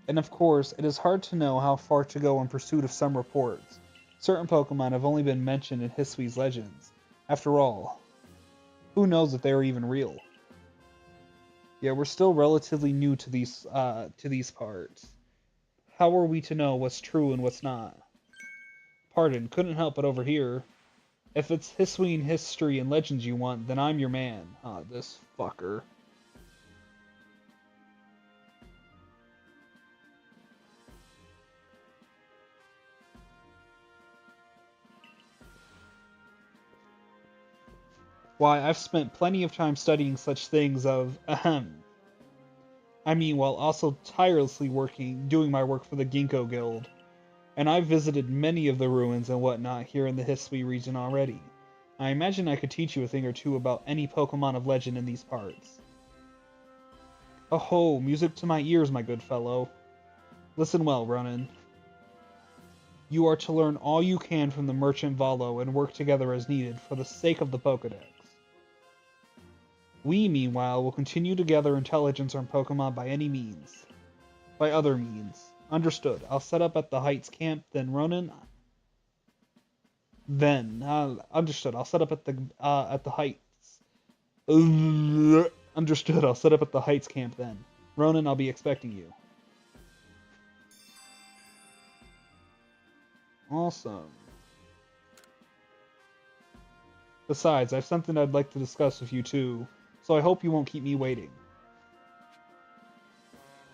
And of course, it is hard to know how far to go in pursuit of some reports. Certain Pokemon have only been mentioned in Hisui's legends. After all, who knows if they are even real? Yeah, we're still relatively new to these parts. How are we to know what's true and what's not? Pardon, couldn't help but overhear. If it's Hisuian history and legends you want, then I'm your man. Ah, this fucker. Why, I've spent plenty of time studying such things of ahem. I mean, while also tirelessly doing my work for the Ginkgo Guild. And I've visited many of the ruins and whatnot here in the Hisui region already. I imagine I could teach you a thing or two about any Pokemon of legend in these parts. Oh, music to my ears, my good fellow. Listen well, Ronin. You are to learn all you can from the merchant Valo and work together as needed for the sake of the Pokedex. We, meanwhile, will continue to gather intelligence on Pokemon by any means. By other means. Understood. I'll set up at the Heights camp, then Ronin. Understood. I'll set up at the Heights. Understood. I'll set up at the Heights camp then. Ronin, I'll be expecting you. Awesome. Besides, I've something I'd like to discuss with you too, so I hope you won't keep me waiting.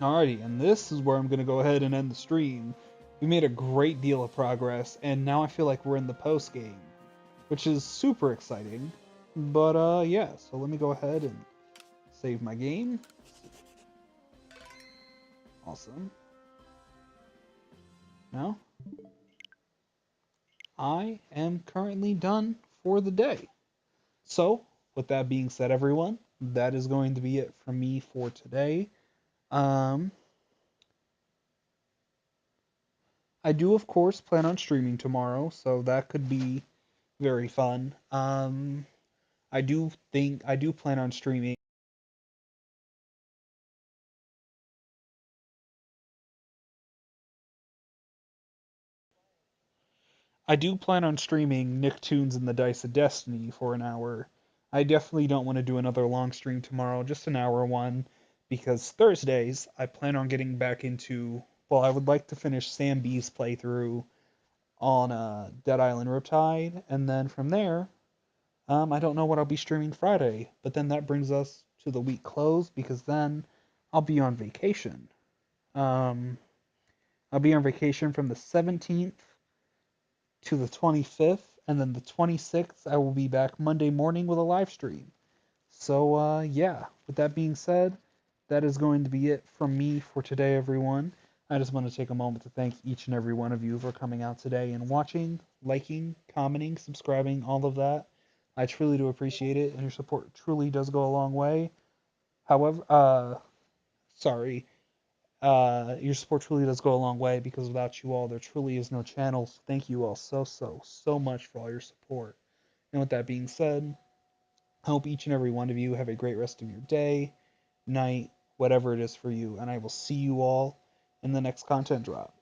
Alrighty, and this is where I'm going to go ahead and end the stream. We made a great deal of progress, and now I feel like we're in the post game, which is super exciting. But yeah, so let me go ahead and save my game. Awesome. Now, I am currently done for the day. So, with that being said, everyone, that is going to be it from me for today. Um, I do, of course, plan on streaming tomorrow, so that could be very fun. I do plan on streaming. I do plan on streaming Nicktoons and the Dice of Destiny for an hour. I definitely don't want to do another long stream tomorrow, just an hour one, because Thursdays I plan on getting back into. Well, I would like to finish Sam B's playthrough on Dead Island Riptide, and then from there, I don't know what I'll be streaming Friday, but then that brings us to the week close because then I'll be on vacation. Um, I'll be on vacation from the 17th to the 25th, and then the 26th, I will be back Monday morning with a live stream. So, yeah, with that being said, that is going to be it from me for today, everyone. I just want to take a moment to thank each and every one of you for coming out today and watching, liking, commenting, subscribing, all of that. I truly do appreciate it, and your support truly does go a long way. However, sorry, your support truly does go a long way because without you all, there truly is no channel. So thank you all so much for all your support. And with that being said, I hope each and every one of you have a great rest of your day, night, whatever it is for you. And I will see you all in the next content drop.